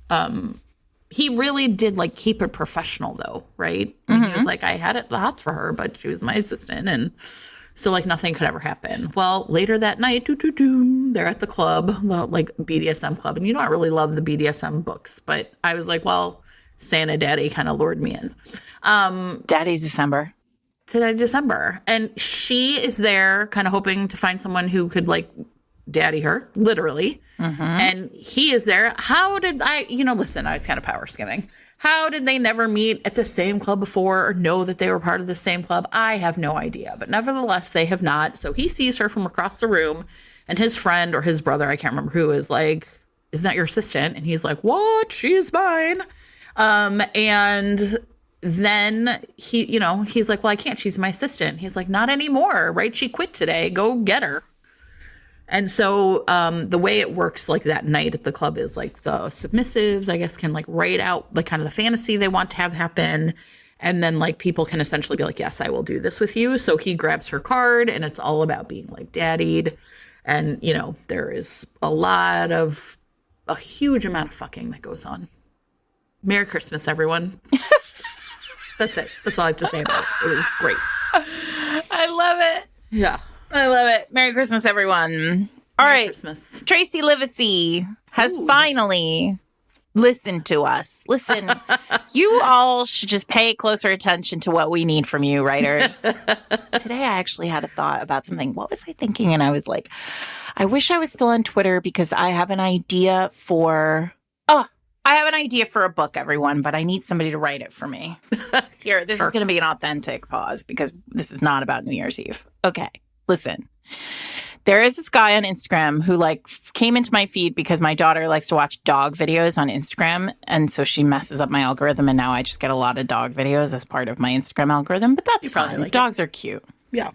he really did like keep it professional though, right? He was like, I had the hots for her, but she was my assistant, and so like nothing could ever happen. Well, later that night, they're at the club, the like BDSM club, and you know I really love the BDSM books, but I was like, well, Santa Daddy kind of lured me in. Daddy December. To December, and she is there, kind of hoping to find someone who could like daddy her, literally. And he is there. How did I, listen, I was kind of power skimming. How did they never meet at the same club before or know that they were part of the same club? I have no idea. But nevertheless, they have not. So he sees her from across the room, and his friend or his brother, I can't remember who, is like, isn't that your assistant? And he's like, what? She's mine. And then he's like, well, I can't. She's my assistant. He's like, not anymore, right? She quit today. Go get her. And so the way it works like that night at the club is like the submissives, I guess, can like write out like kind of the fantasy they want to have happen. And then like people can essentially be like, yes, I will do this with you. So he grabs her card and it's all about being like daddied. And, there is a huge amount of fucking that goes on. Merry Christmas, everyone. That's it. That's all I have to say about it. It was great. I love it. Yeah. I love it. Merry Christmas, everyone. All Merry right. Christmas. Tracy Livesey has finally listened to us. Listen, you all should just pay closer attention to what we need from you, writers. Today, I actually had a thought about something. What was I thinking? And I was like, I wish I was still on Twitter because I have an idea for... I have an idea for a book, everyone, but I need somebody to write it for me. Here, this is going to be an authentic pause because this is not about New Year's Eve. Okay, listen. There is this guy on Instagram who came into my feed because my daughter likes to watch dog videos on Instagram. And so she messes up my algorithm. And now I just get a lot of dog videos as part of my Instagram algorithm. But that's fine. Like dogs are cute. Yeah.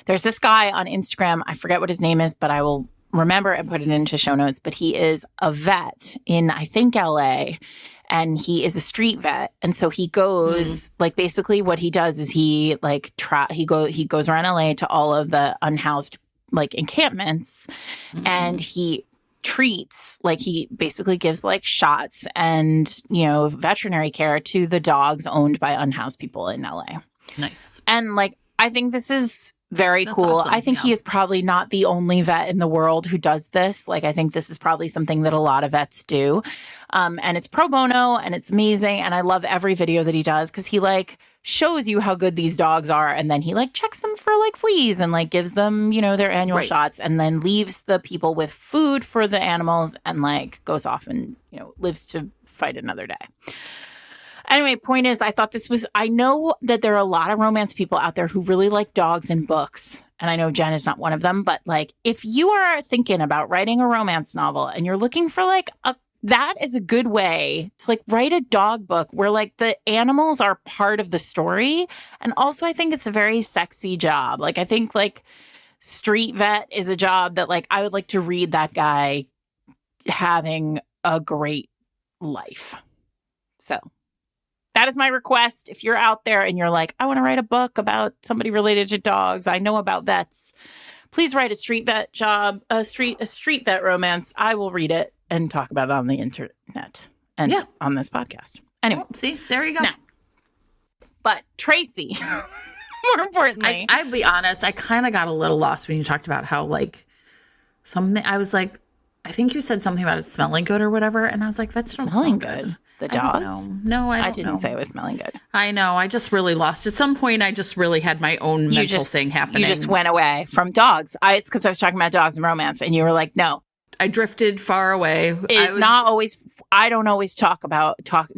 There's this guy on Instagram. I forget what his name is, but I will remember and put it into show notes. But he is a vet in, I think, LA. And he is a street vet. And so he goes, basically what he does is he goes around LA to all of the unhoused encampments, and he treats, he basically gives shots and, veterinary care to the dogs owned by unhoused people in LA. Nice. And I think this is very cool. Awesome. I think he is probably not the only vet in the world who does this. I think this is probably something that a lot of vets do. And it's pro bono and it's amazing. And I love every video that he does because he shows you how good these dogs are. And then he checks them for fleas and gives them, their annual shots, and then leaves the people with food for the animals and goes off and, lives to fight another day. Anyway, point is, I know that there are a lot of romance people out there who really like dogs and books. And I know Jen is not one of them. But if you are thinking about writing a romance novel and you're looking for that is a good way to write a dog book where the animals are part of the story. And also, I think it's a very sexy job. I think street vet is a job that I would like to read that guy having a great life. So that is my request. If you're out there and you're I want to write a book about somebody related to dogs, I know about vets, please write a street vet job, a street vet romance. I will read it and talk about it on the internet and on this podcast. Anyway, see, there you go. Now, but Tracy, more importantly, I'll be honest, I kind of got a little lost when you talked about how something. I was I think you said something about it smelling good or whatever, and I was that's not smelling good. The dogs? No, I didn't say it was smelling good. I know. I just really lost. At some point, I just really had my own mental thing happening. You just went away from dogs. It's because I was talking about dogs and romance, and you were no. I drifted far away. I don't always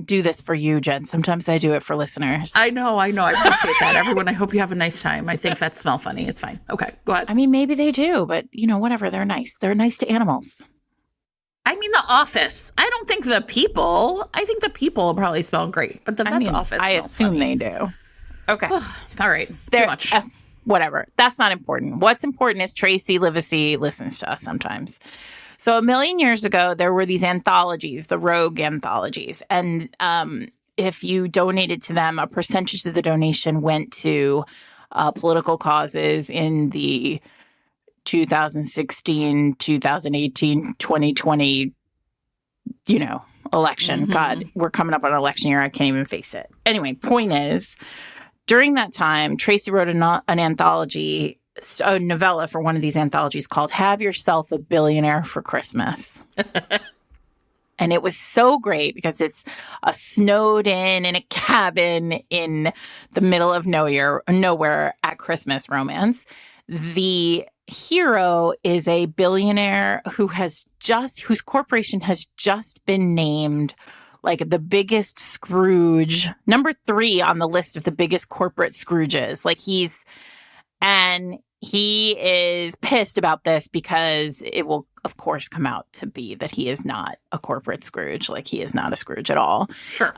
do this for you, Jen. Sometimes I do it for listeners. I know. I appreciate that. Everyone, I hope you have a nice time. I think vets smell funny. It's fine. Okay, go ahead. I mean, maybe they do, but whatever. They're nice. They're nice to animals. I mean, the office. I don't think the people. I think the people probably smell great, but the vet's office. I assume funny. They do. Okay. All right. Too much. Whatever. That's not important. What's important is Tracy Livesey listens to us sometimes. So 1 million years ago, there were these anthologies, the Rogue anthologies. And if you donated to them, a percentage of the donation went to political causes in the 2016, 2018, 2020, election. God, we're coming up on election year. I can't even face it. Anyway, point is, during that time, Tracy wrote an anthology, a novella for one of these anthologies called Have Yourself a Billionaire for Christmas. And it was so great because it's a snowed in a cabin in the middle of nowhere at Christmas romance. The hero is a billionaire whose corporation has just been named like the biggest Scrooge, number 3 on the list of the biggest corporate Scrooges. Like he is pissed about this because it will, of course, come out to be that he is not a corporate Scrooge. Like he is not a Scrooge at all. Sure.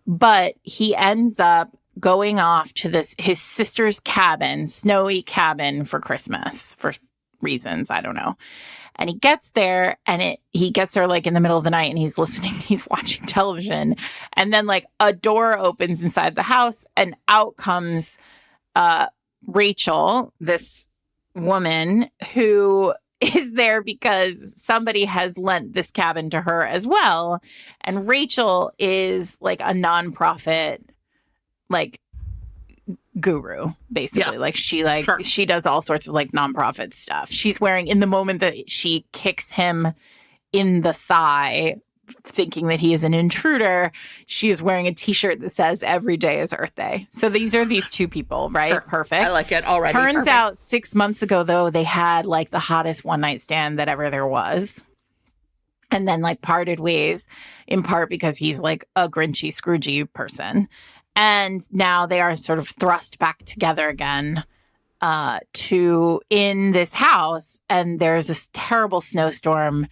But he ends up going off to his sister's cabin, snowy cabin for Christmas for reasons. I don't know. And he gets there and he gets there like in the middle of the night and he's watching television. And then like a door opens inside the house and out comes Rachel, this woman who is there because somebody has lent this cabin to her as well. And Rachel is like a nonprofit, like guru, basically. Like she does all sorts of like nonprofit stuff. She's wearing, in the moment that she kicks him in the thigh, thinking that he is an intruder, she is wearing a t-shirt that says every day is Earth Day. So these are these two people, right? Sure. Perfect. I like it already. Turns out 6 months ago, though, they had like the hottest one night stand that ever there was. And then like parted ways, in part because he's like a grinchy, Scroogey person. And now they are sort of thrust back together again in this house. And there's this terrible snowstorm.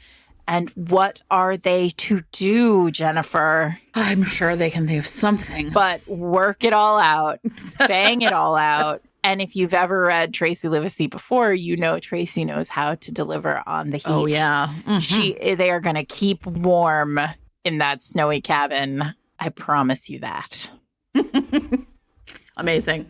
And what are they to do, Jennifer? I'm sure they can think of something. But work it all out, bang it all out. And if you've ever read Tracy Livesey before, you know Tracy knows how to deliver on the heat. Oh, yeah. Mm-hmm. They are going to keep warm in that snowy cabin. I promise you that. Amazing.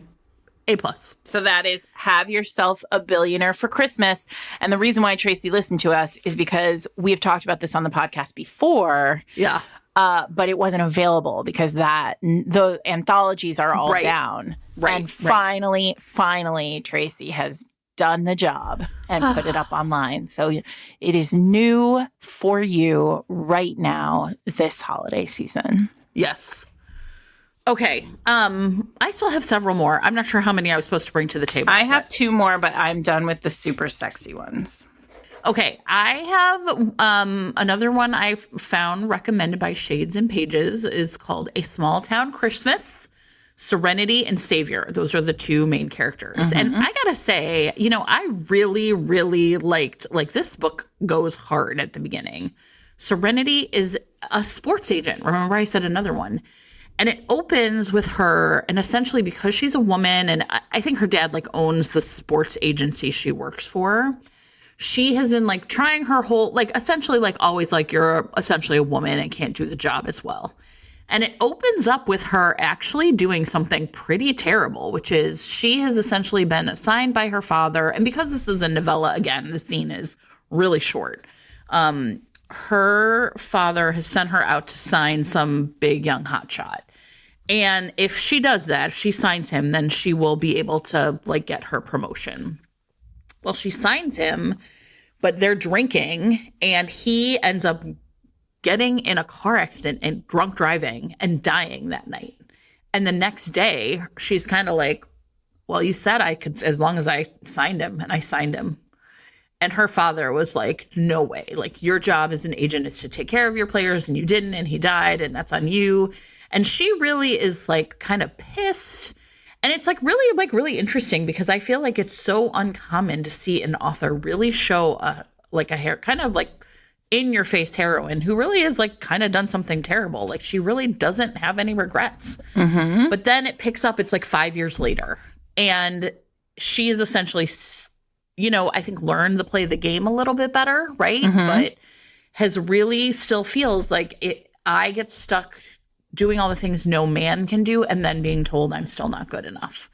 A+. So that is Have Yourself a Billionaire for Christmas. And the reason why Tracy listened to us is because we've talked about this on the podcast before. Yeah. But it wasn't available because the anthologies are all down. Right. And finally, Tracy has done the job and put it up online. So it is new for you right now this holiday season. Yes. Okay. I still have several more. I'm not sure how many I was supposed to bring to the table. I have 2 more, but I'm done with the super sexy ones. Okay. I have another one I found recommended by Shades and Pages is called A Small Town Christmas, Serenity and Savior. Those are the 2 main characters. Mm-hmm. And I gotta say, I really, really liked, like, this book goes hard at the beginning. Serenity is a sports agent. Remember I said another one. And it opens with her, and essentially because she's a woman, and I think her dad like owns the sports agency she works for, she has been like trying her whole, like essentially like always like you're essentially a woman and can't do the job as well. And it opens up with her actually doing something pretty terrible, which is she has essentially been assigned by her father. And because this is a novella, again, the scene is really short. Her father has sent her out to sign some big young hotshot. And if she does that, if she signs him, then she will be able to like get her promotion. Well, she signs him, but they're drinking and he ends up getting in a car accident and drunk driving and dying that night. And the next day she's kind of like, well, you said I could, as long as I signed him, and I signed him. And her father was like, no way. Like, your job as an agent is to take care of your players, and you didn't, and he died, and that's on you. And she really is like kind of pissed. And it's really interesting because I feel like it's so uncommon to see an author really show kind of like in your face heroine who really is like kind of done something terrible. Like, she really doesn't have any regrets. Mm-hmm. But then it picks up, it's like 5 years later. And she is essentially, I think learned to play the game a little bit better, right? Mm-hmm. But has really still feels like I get stuck doing all the things no man can do and then being told I'm still not good enough.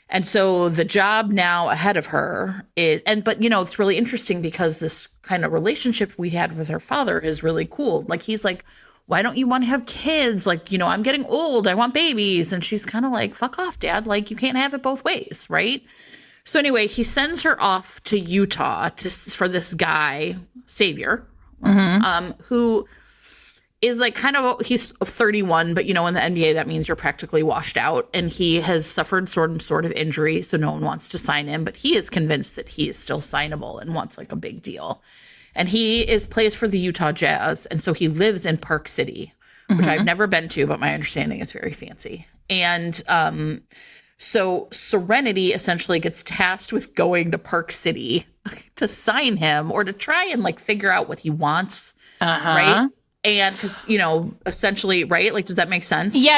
And so the job now ahead of her is, but it's really interesting because this kind of relationship we had with her father is really cool. Like, he's like, why don't you want to have kids? Like, I'm getting old. I want babies. And she's kind of like, fuck off, Dad. Like, you can't have it both ways, right? So anyway, he sends her off to Utah for this guy, Savior, who is like he's 31, but in the NBA, that means you're practically washed out. And he has suffered some sort of injury, so no one wants to sign him. But he is convinced that he is still signable and wants like a big deal. And he plays for the Utah Jazz. And so he lives in Park City, which I've never been to, but my understanding is very fancy. And so Serenity essentially gets tasked with going to Park City to sign him or to try and like figure out what he wants, right? And because, essentially, right? Like, does that make sense? Yeah.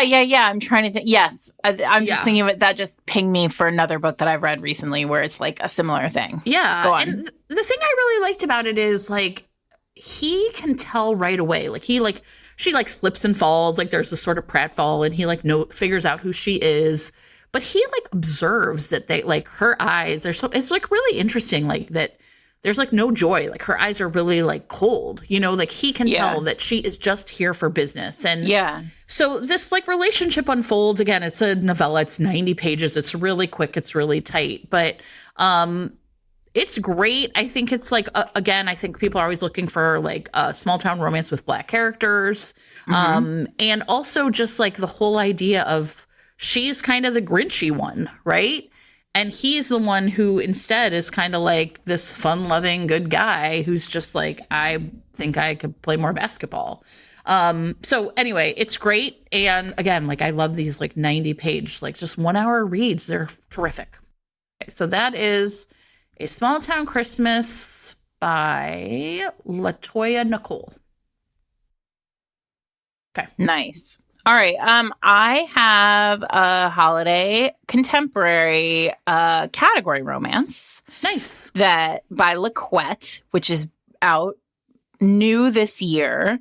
I'm trying to think. Yes. I'm just thinking of it. That just pinged me for another book that I've read recently where it's like a similar thing. Yeah. Go on. And the thing I really liked about it is like, he can tell right away. Like, she like slips and falls. Like, there's this sort of pratfall and he like figures out who she is. But he like observes that they like her eyes. It's like really interesting. Like that. There's like no joy. Like her eyes are really like cold, like he can tell that she is just here for business. And so this like relationship unfolds. Again, it's a novella. It's 90 pages. It's really quick. It's really tight, but it's great. I think it's like, again, I think people are always looking for like a small town romance with Black characters. And also just like the whole idea of she's kind of the Grinchy one, right? And he's the one who instead is kind of like this fun-loving, good guy who's just like, I think I could play more basketball. So anyway, it's great. And again, like I love these like 90-page, like just 1 hour reads. They're terrific. Okay, so that is A Small Town Christmas by LaToya Nicole. Okay. Nice. All right. I have a holiday contemporary category romance. Nice. That by LaQuette, which is out new this year.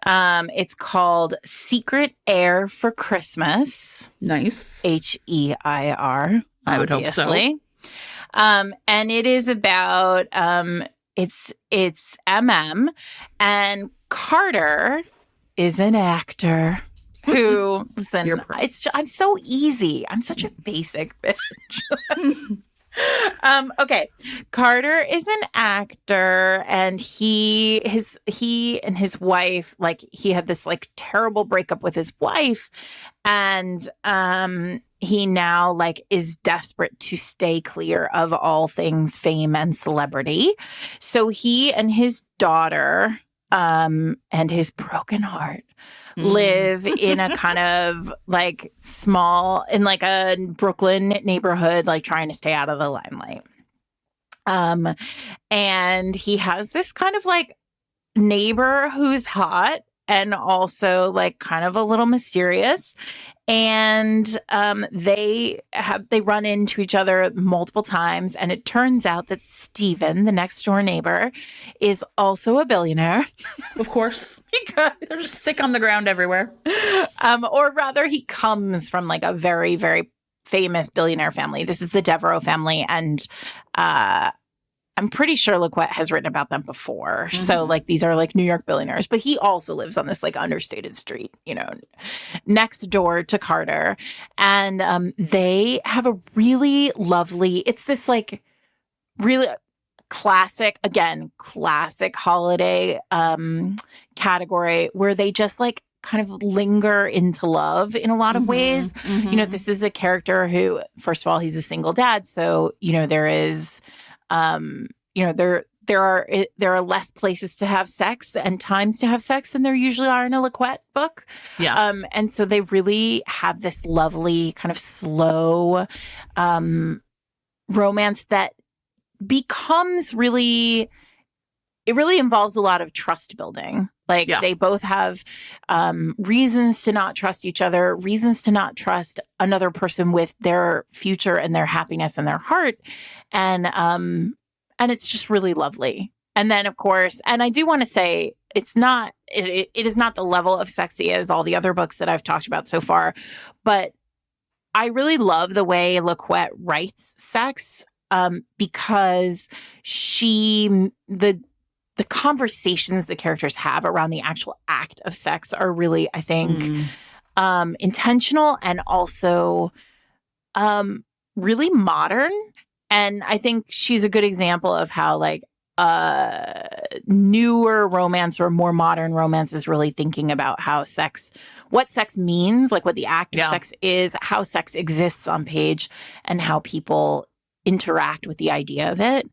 It's called Secret Heir for Christmas. Nice. HEIR. I would hope so. And it is about it's MM, and Carter is an actor. Who, listen, I'm so easy. I'm such a basic bitch. Okay. Carter is an actor, and he and his wife, like he had this like terrible breakup with his wife, and he now like is desperate to stay clear of all things fame and celebrity. So he and his daughter and his broken heart live in a kind of like small, in like a Brooklyn neighborhood, like trying to stay out of the limelight. And he has this kind of like neighbor who's hot and also like kind of a little mysterious. And they run into each other multiple times. And it turns out that Steven, the next door neighbor, is also a billionaire. Of course. Because they're just thick on the ground everywhere. Or rather, he comes from like a very, very famous billionaire family. This is the Devereaux family. And I'm pretty sure LaQuette has written about them before. Mm-hmm. So like these are like New York billionaires, but he also lives on this like understated street, next door to Carter. And they have a really lovely, it's this like really classic holiday category where they just like kind of linger into love in a lot of ways. Mm-hmm. This is a character who, first of all, he's a single dad. So, there is, there are less places to have sex and times to have sex than there usually are in a LaQuette book. Yeah. And so they really have this lovely kind of slow romance that becomes it really involves a lot of trust building. Like they both have reasons to not trust each other, reasons to not trust another person with their future and their happiness and their heart. And it's just really lovely. And then, of course, and I do want to say it is not the level of sexy as all the other books that I've talked about so far. But I really love the way LaQuette writes sex because the conversations the characters have around the actual act of sex are really, I think, intentional and also really modern. And I think she's a good example of how like newer romance or more modern romance is really thinking about what sex means, like what the act of sex is, how sex exists on page, and how people interact with the idea of it.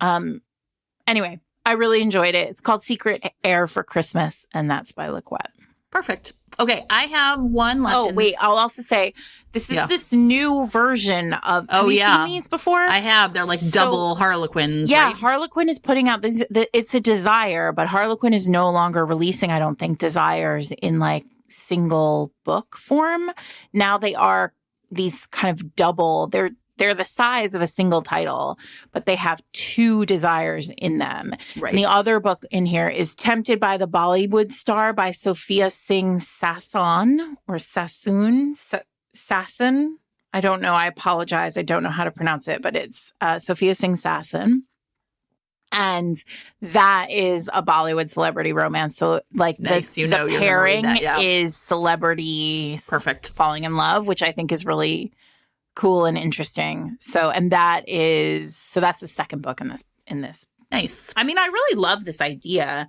Anyway, I really enjoyed it. It's called Secret Heir for Christmas, and that's by LaQuette. Perfect. Okay, I have one left. Oh, wait. I'll also say this is this new version of. Have you seen these before? I have. They're like double Harlequins. Yeah, right? Harlequin is putting out this. It's a Desire, but Harlequin is no longer releasing, I don't think, Desires in like single book form. Now they are these kind of double. They're the size of a single title, but they have 2 Desires in them. Right. And the other book in here is Tempted by the Bollywood Star by Sophia Singh Sasson or Sassoon. Sasson. I don't know. I apologize. I don't know how to pronounce it, but it's Sophia Singh Sasson. And that is a Bollywood celebrity romance. So like nice. the pairing is celebrity perfect falling in love, which I think is really cool and interesting. So, and that's the second book in this. Nice. I mean, I really love this idea.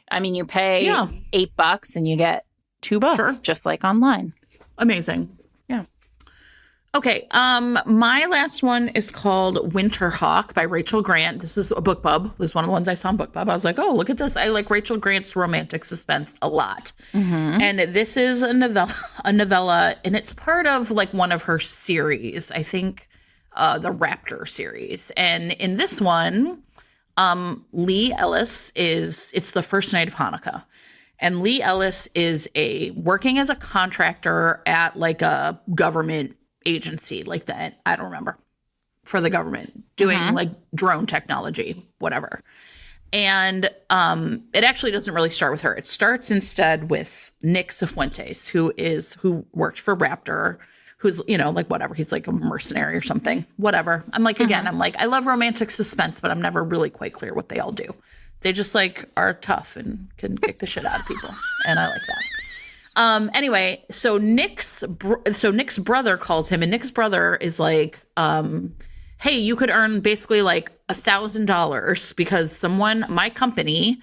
I mean, you pay $8 and you get 2 books, just like online. Amazing. Yeah. Okay. My last one is called Winter Hawk by Rachel Grant. This is a BookBub. This is one of the ones I saw on BookBub. I was like, oh, look at this. I like Rachel Grant's romantic suspense a lot. Mm-hmm. And this is a novella, and it's part of like one of her series, I think, the Raptor series. And in this one, Lee Ellis it's the first night of Hanukkah. And Lee Ellis is working as a contractor at like a government agency like that. I don't remember, for the government doing like drone technology, whatever. And it actually doesn't really start with her. It starts instead with Nick Cifuentes, who worked for Raptor, who's, like whatever. He's like a mercenary or something, whatever. I'm like, again, I'm like, I love romantic suspense, but I'm never really quite clear what they all do. They just like are tough and can kick the shit out of people. And I like that. Anyway, so Nick's brother calls him, and Nick's brother is like, hey, you could earn basically like $1,000 because my company,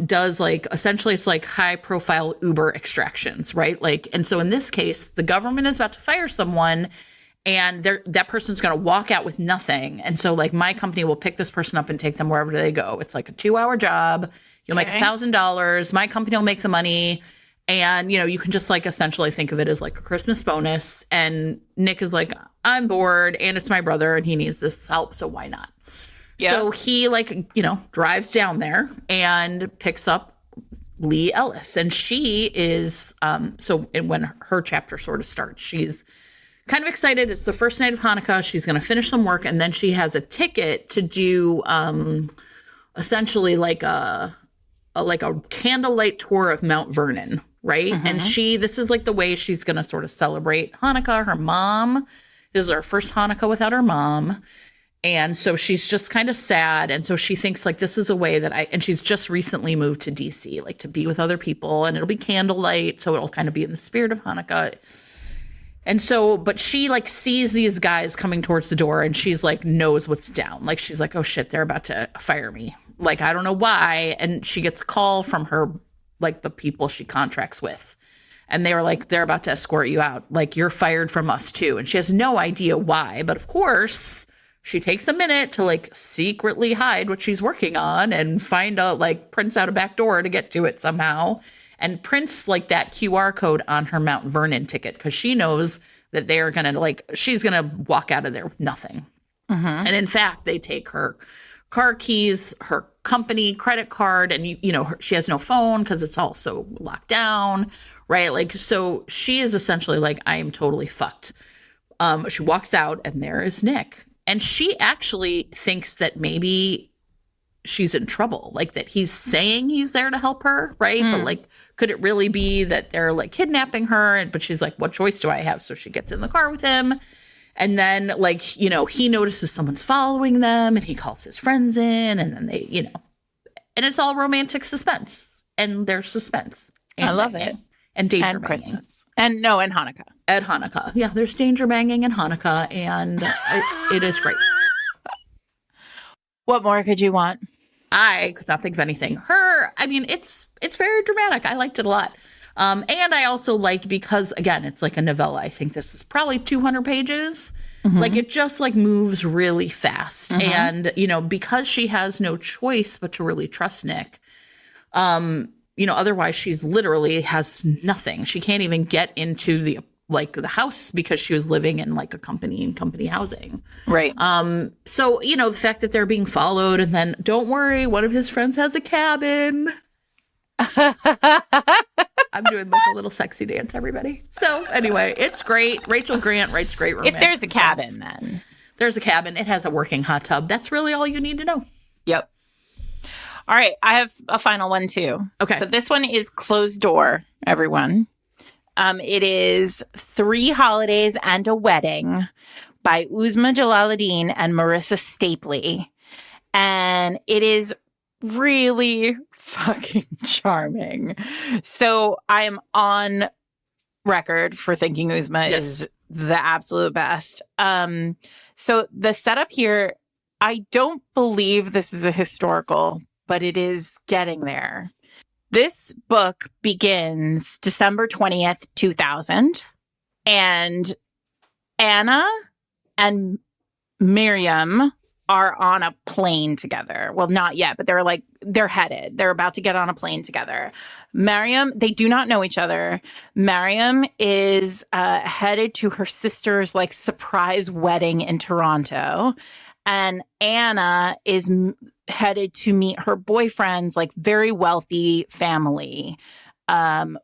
does like, essentially it's like high profile Uber extractions, right? Like, and so in this case, the government is about to fire someone and that person's going to walk out with nothing. And so like my company will pick this person up and take them wherever they go. It's like a 2-hour job. You'll make $1,000. My company will make the money. And, you can just like essentially think of it as like a Christmas bonus. And Nick is like, I'm bored and it's my brother and he needs this help. So why not? Yep. So he like, drives down there and picks up Lee Ellis. And she is, when her chapter sort of starts, she's kind of excited. It's the first night of Hanukkah. She's going to finish some work. And then she has a ticket to do essentially like a candlelight tour of Mount Vernon. Right. Mm-hmm. And this is like the way she's going to sort of celebrate Hanukkah. Her mom, this is her first Hanukkah without her mom. And so she's just kind of sad. And so she thinks like, this is a way that and she's just recently moved to DC, like to be with other people, and it'll be candlelight. So it'll kind of be in the spirit of Hanukkah. And so, but she like sees these guys coming towards the door and she's like, knows what's down. Like, she's like, oh shit, they're about to fire me. Like, I don't know why. And she gets a call from her, like the people she contracts with. And they were like, they're about to escort you out. Like, you're fired from us too. And she has no idea why. But of course, she takes a minute to like secretly hide what she's working on and prints out a back door to get to it somehow. And prints like that QR code on her Mount Vernon ticket because she knows that they are going to she's going to walk out of there with nothing. Mm-hmm. And in fact, they take her car keys, her company credit card, and she has no phone because it's also locked down, right? Like, so she is essentially like, I am totally fucked. She walks out and there is Nick. And she actually thinks that maybe she's in trouble, like that he's saying he's there to help her, right? But like, could it really be that they're like kidnapping her? But she's like, what choice do I have? So she gets in the car with him. And then he notices someone's following them and he calls his friends in, and then they, and it's all romantic suspense, and there's suspense. And I love it. And danger and banging. Christmas. And Hanukkah. At Hanukkah. Yeah, there's danger banging in Hanukkah, and it is great. What more could you want? I could not think of anything. It's very dramatic. I liked it a lot. And I also liked, because again, it's like a novella. I think this is probably 200 pages. Mm-hmm. Like, it just like moves really fast. Mm-hmm. And, because she has no choice but to really trust Nick. otherwise she's literally has nothing. She can't even get into the house because she was living in like a company housing. Right. So, the fact that they're being followed, and then don't worry, one of his friends has a cabin. I'm doing like a little sexy dance, everybody. So anyway, it's great. Rachel Grant writes great romance. If there's a cabin, then there's a cabin. It has a working hot tub. That's really all you need to know. Yep. All right. I have a final one too. Okay. So this one is Closed Door, everyone. It is 3 Holidays and a Wedding by Uzma Jalaluddin and Marissa Stapley. And it is really fucking charming. So I am on record for thinking Uzma is the absolute best. So the setup here, I don't believe this is a historical, but it is getting there. This book begins December 20th, 2000, and Anna and Miriam are on a plane together. Well, not yet, but they're headed. They're about to get on a plane together. Miriam, they do not know each other. Miriam is headed to her sister's like surprise wedding in Toronto. And Anna is headed to meet her boyfriend's like very wealthy family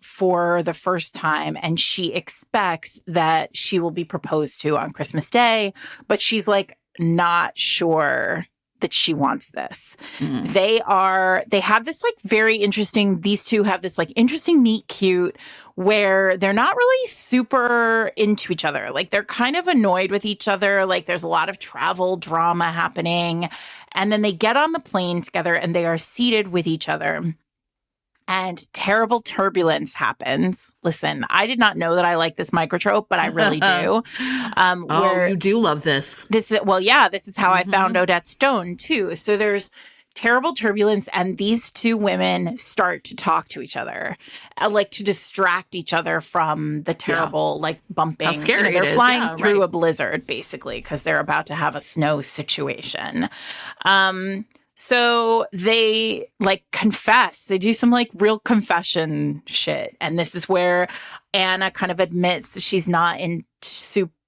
for the first time. And she expects that she will be proposed to on Christmas Day, but she's like not sure that she wants this. They have this like very interesting, these two have this like interesting meet cute where they're not really super into each other. Like they're kind of annoyed with each other. Like there's a lot of travel drama happening. And then they get on the plane together and they are seated with each other. And terrible turbulence happens. Listen, I did not know that I like this microtrope, but I really do. You do love this. This is how I found Odette Stone, too. So there's terrible turbulence, and these two women start to talk to each other, like to distract each other from the terrible, like bumping. How scary they're it is. flying through a blizzard, basically, because they're about to have a snow situation. So they like confess, they do some like real confession shit. And this is where Anna kind of admits that she's not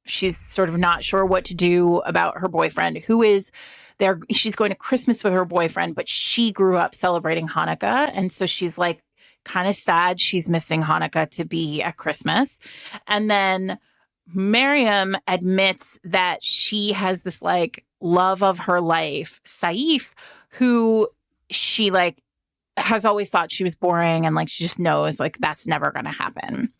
she's sort of not sure what to do about her boyfriend who is there. She's going to Christmas with her boyfriend, but she grew up celebrating Hanukkah. And so she's like kind of sad she's missing Hanukkah to be at Christmas. And then Miriam admits that she has this like love of her life, Saif, who she like has always thought she was boring and like she just knows like that's never going to happen.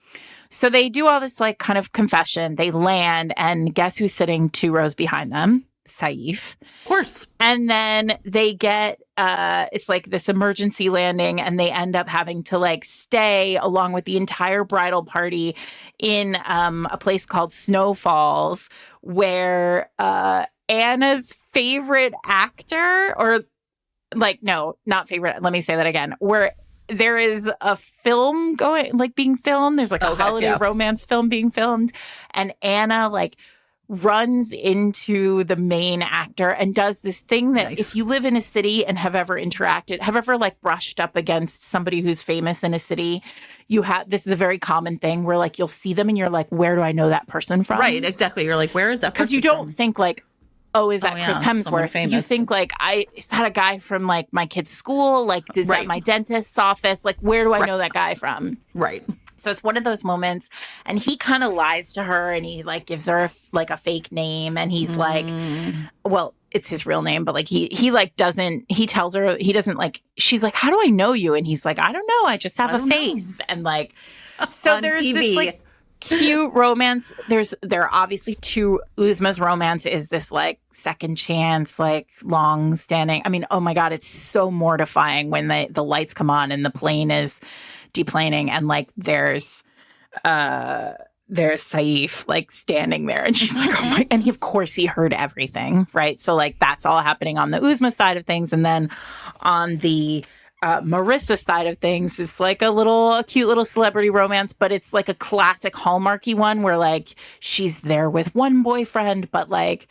So they do all this like kind of confession. They land and guess who's sitting 2 rows behind them? Saif. Of course. And then they get it's like this emergency landing and they end up having to like stay along with the entire bridal party in a place called Snow Falls where Anna's favorite actor or like, no, not favorite. Let me say that again. Where there is a film being filmed. There's like a holiday romance film being filmed. And Anna like runs into the main actor and does this thing that if you live in a city and have ever like brushed up against somebody who's famous in a city, this is a very common thing where like you'll see them and you're like, where do I know that person from? Right. Exactly. You're like, where is that person? Because you don't think like, oh, is that Chris someone Hemsworth? famous. You think like, is that a guy from like my kid's school? Like, is that my dentist's office? Like, where do I know that guy from? Right. So it's one of those moments and he kind of lies to her and he like gives her like a fake name and he's like, well, it's his real name, but like he like he tells her, he doesn't like, she's like, how do I know you? And he's like, I don't know. I just have a face. And like, so there's TV. this like cute romance. There are obviously 2. Uzma's romance is this like second chance, like long standing. I mean, oh my God, it's so mortifying when the lights come on and the plane is deplaning and like there's Saif like standing there and she's like, oh my, and of course he heard everything, right? So like that's all happening on the Uzma side of things. And then on the Marissa side of things, it's like a cute little celebrity romance, but it's like a classic Hallmarky one where like she's there with one boyfriend, but like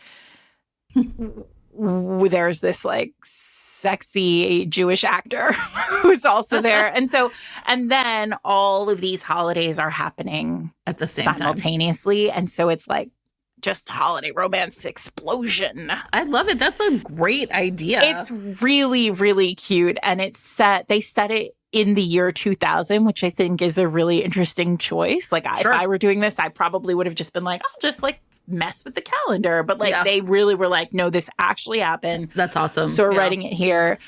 there's this like sexy Jewish actor who's also there. And then all of these holidays are happening at the same simultaneously. time. And so it's like just holiday romance explosion. I love it. That's a great idea. It's really, really cute. And they set it in the year 2000, which I think is a really interesting choice. Like if I were doing this, I probably would have just been like, I'll just like mess with the calendar. But like they really were like, no, this actually happened. That's awesome. So we're writing it here.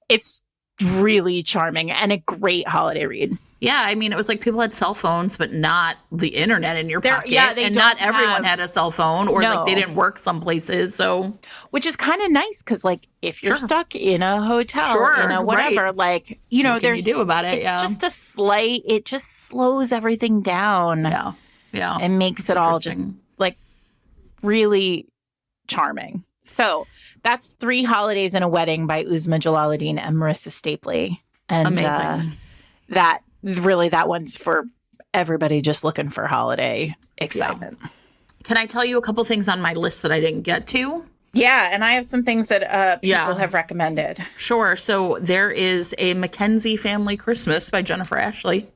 It's really charming and a great holiday read. Yeah, I mean, it was like people had cell phones, but not the internet in your pocket. Yeah, and not everyone had a cell phone, or like they didn't work some places. So, which is kind of nice because, like, if you're stuck in a hotel, in a whatever, like, you know, what can you do about it? It's just a slight. It just slows everything down. Yeah, and makes it all just like really charming. So that's 3 Holidays and a Wedding by Uzma Jalaluddin and Marissa Stapley. And amazing. That one's for everybody just looking for holiday excitement. Yeah. Can I tell you a couple things on my list that I didn't get to? Yeah, and I have some things that people have recommended. Sure. So there is a Mackenzie Family Christmas by Jennifer Ashley.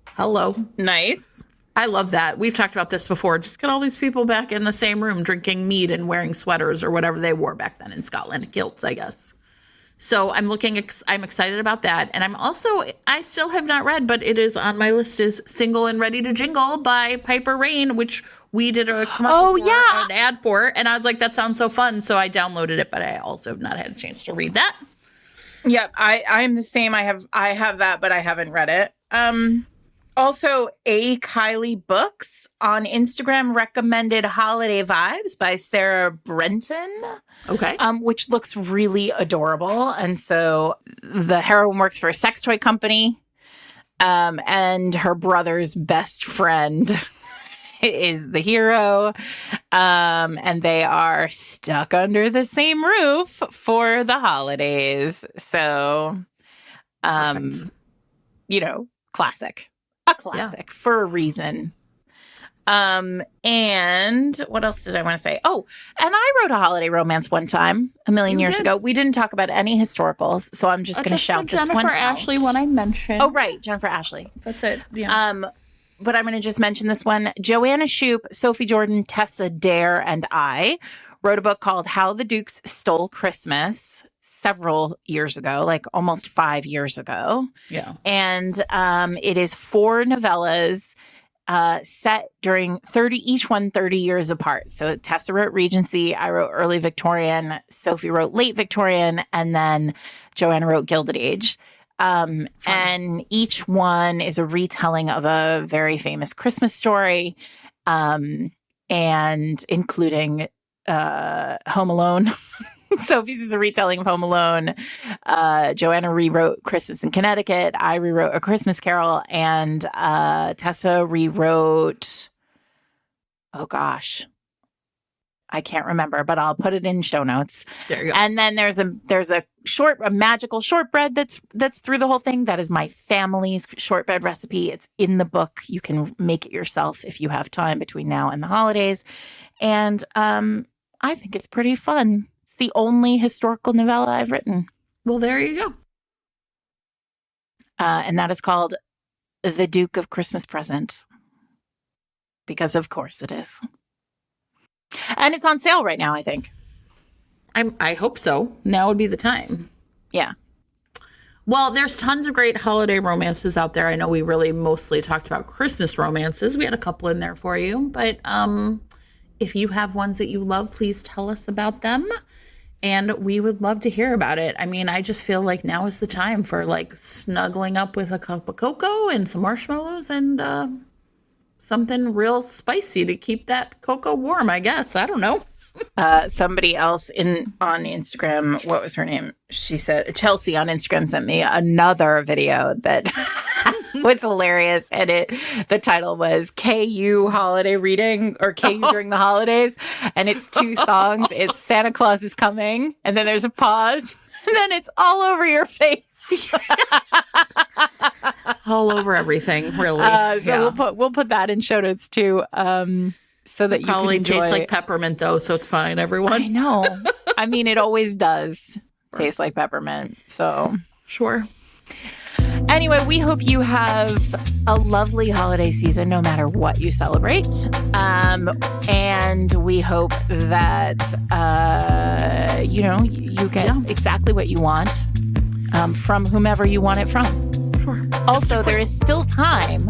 Hello. Nice. I love that. We've talked about this before. Just get all these people back in the same room drinking mead and wearing sweaters or whatever they wore back then in Scotland. Kilts, I guess. So I'm excited about that. And I still have not read, but it is on my list, is Single and Ready to Jingle by Piper Rain, which we did a commercial an ad for. And I was like, that sounds so fun. So I downloaded it, but I also have not had a chance to read that. Yep. I'm the same. I have that, but I haven't read it. Also, A. Kylie Books on Instagram recommended Holiday Vibes by Sarah Brenton. Okay. Which looks really adorable. And so the heroine works for a sex toy company. And her brother's best friend is the hero. And they are stuck under the same roof for the holidays. So, you know, classic. A classic for a reason. And what else did I want to say? Oh, and I wrote a holiday romance one time a million years ago. We didn't talk about any historicals, so I'm just going to shout this one out. Jennifer Ashley one I mentioned. Oh, right. Jennifer Ashley. That's it. Yeah. But I'm going to just mention this one. Joanna Shoup, Sophie Jordan, Tessa Dare, and I wrote a book called How the Dukes Stole Christmas several years ago, like almost 5 years ago. Yeah. And it is 4 novellas set during each one 30 years apart. So Tessa wrote Regency, I wrote early Victorian, Sophie wrote late Victorian, and then Joanna wrote Gilded Age. And each one is a retelling of a very famous Christmas story, and including Home Alone. Sophie's is a retelling of Home Alone. Joanna rewrote Christmas in Connecticut. I rewrote A Christmas Carol. And Tessa rewrote, oh gosh, I can't remember, but I'll put it in show notes. There you go. And then there's a magical shortbread that's through the whole thing. That is my family's shortbread recipe. It's in the book. You can make it yourself if you have time between now and the holidays. And I think it's pretty fun. It's the only historical novella I've written. Well, there you go. And that is called The Duke of Christmas Present. Because of course it is. And it's on sale right now, I think. I hope so. Now would be the time. Yeah. Well, there's tons of great holiday romances out there. I know we really mostly talked about Christmas romances. We had a couple in there for you. But if you have ones that you love, please tell us about them. And we would love to hear about it. I mean, I just feel like now is the time for like snuggling up with a cup of cocoa and some marshmallows and something real spicy to keep that cocoa warm, I guess. I don't know. Somebody else on Instagram, what was her name? She said, Chelsea on Instagram sent me another video that was hilarious. And the title was KU Holiday Reading or KU During the Holidays. And it's 2 songs. It's Santa Claus is Coming. And then there's a pause. And then it's all over your face. All over everything, really. So we'll put that in show notes too. so that you Probably can enjoy. tastes like peppermint though, so it's fine, everyone. I know. I mean, it always does taste like peppermint. So Sure. anyway, we hope you have a lovely holiday season, no matter what you celebrate. And we hope that, you get exactly what you want from whomever you want it from. Sure. Also, there is still time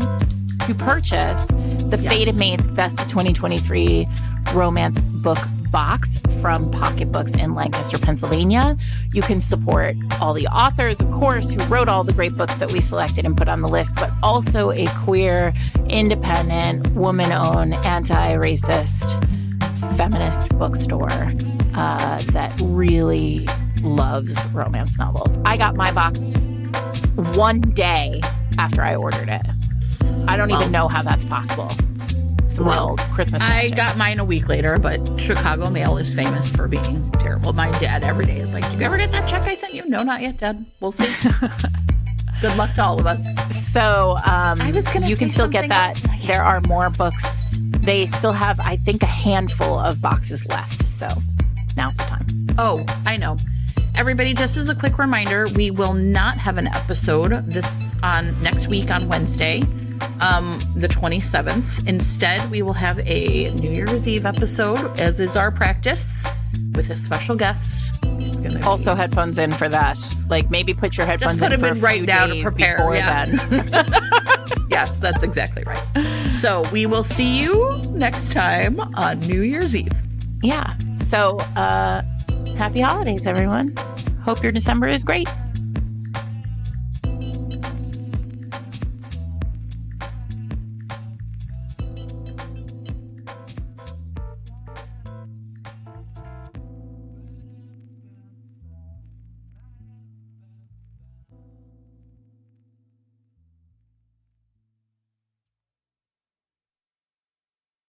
to purchase the Fated Mates Best of 2023 romance book box from Pocket Books in Lancaster, Pennsylvania. You can support all the authors, of course, who wrote all the great books that we selected and put on the list, but also a queer, independent, woman-owned, anti-racist, feminist bookstore that really loves romance novels. I got my box one day after I ordered it. I don't even know how that's possible. Some real Christmas magic. I got mine a week later, but Chicago mail is famous for being terrible. My dad every day is like, "Did you ever get that check I sent you?" "No, not yet, Dad. We'll see." Good luck to all of us. So you can still get that. There are more books. They still have, I think, a handful of boxes left. So now's the time. Oh, I know. Everybody, just as a quick reminder, we will not have an episode next week on Wednesday, the 27th. Instead, we will have a New Year's Eve episode, as is our practice, with a special guest. It's gonna also headphones in for that. Like, maybe put your headphones just put in them for in right now to prepare before then. Yes, that's exactly right. So we will see you next time on New Year's Eve. Yeah. So happy holidays, everyone. Hope your December is great.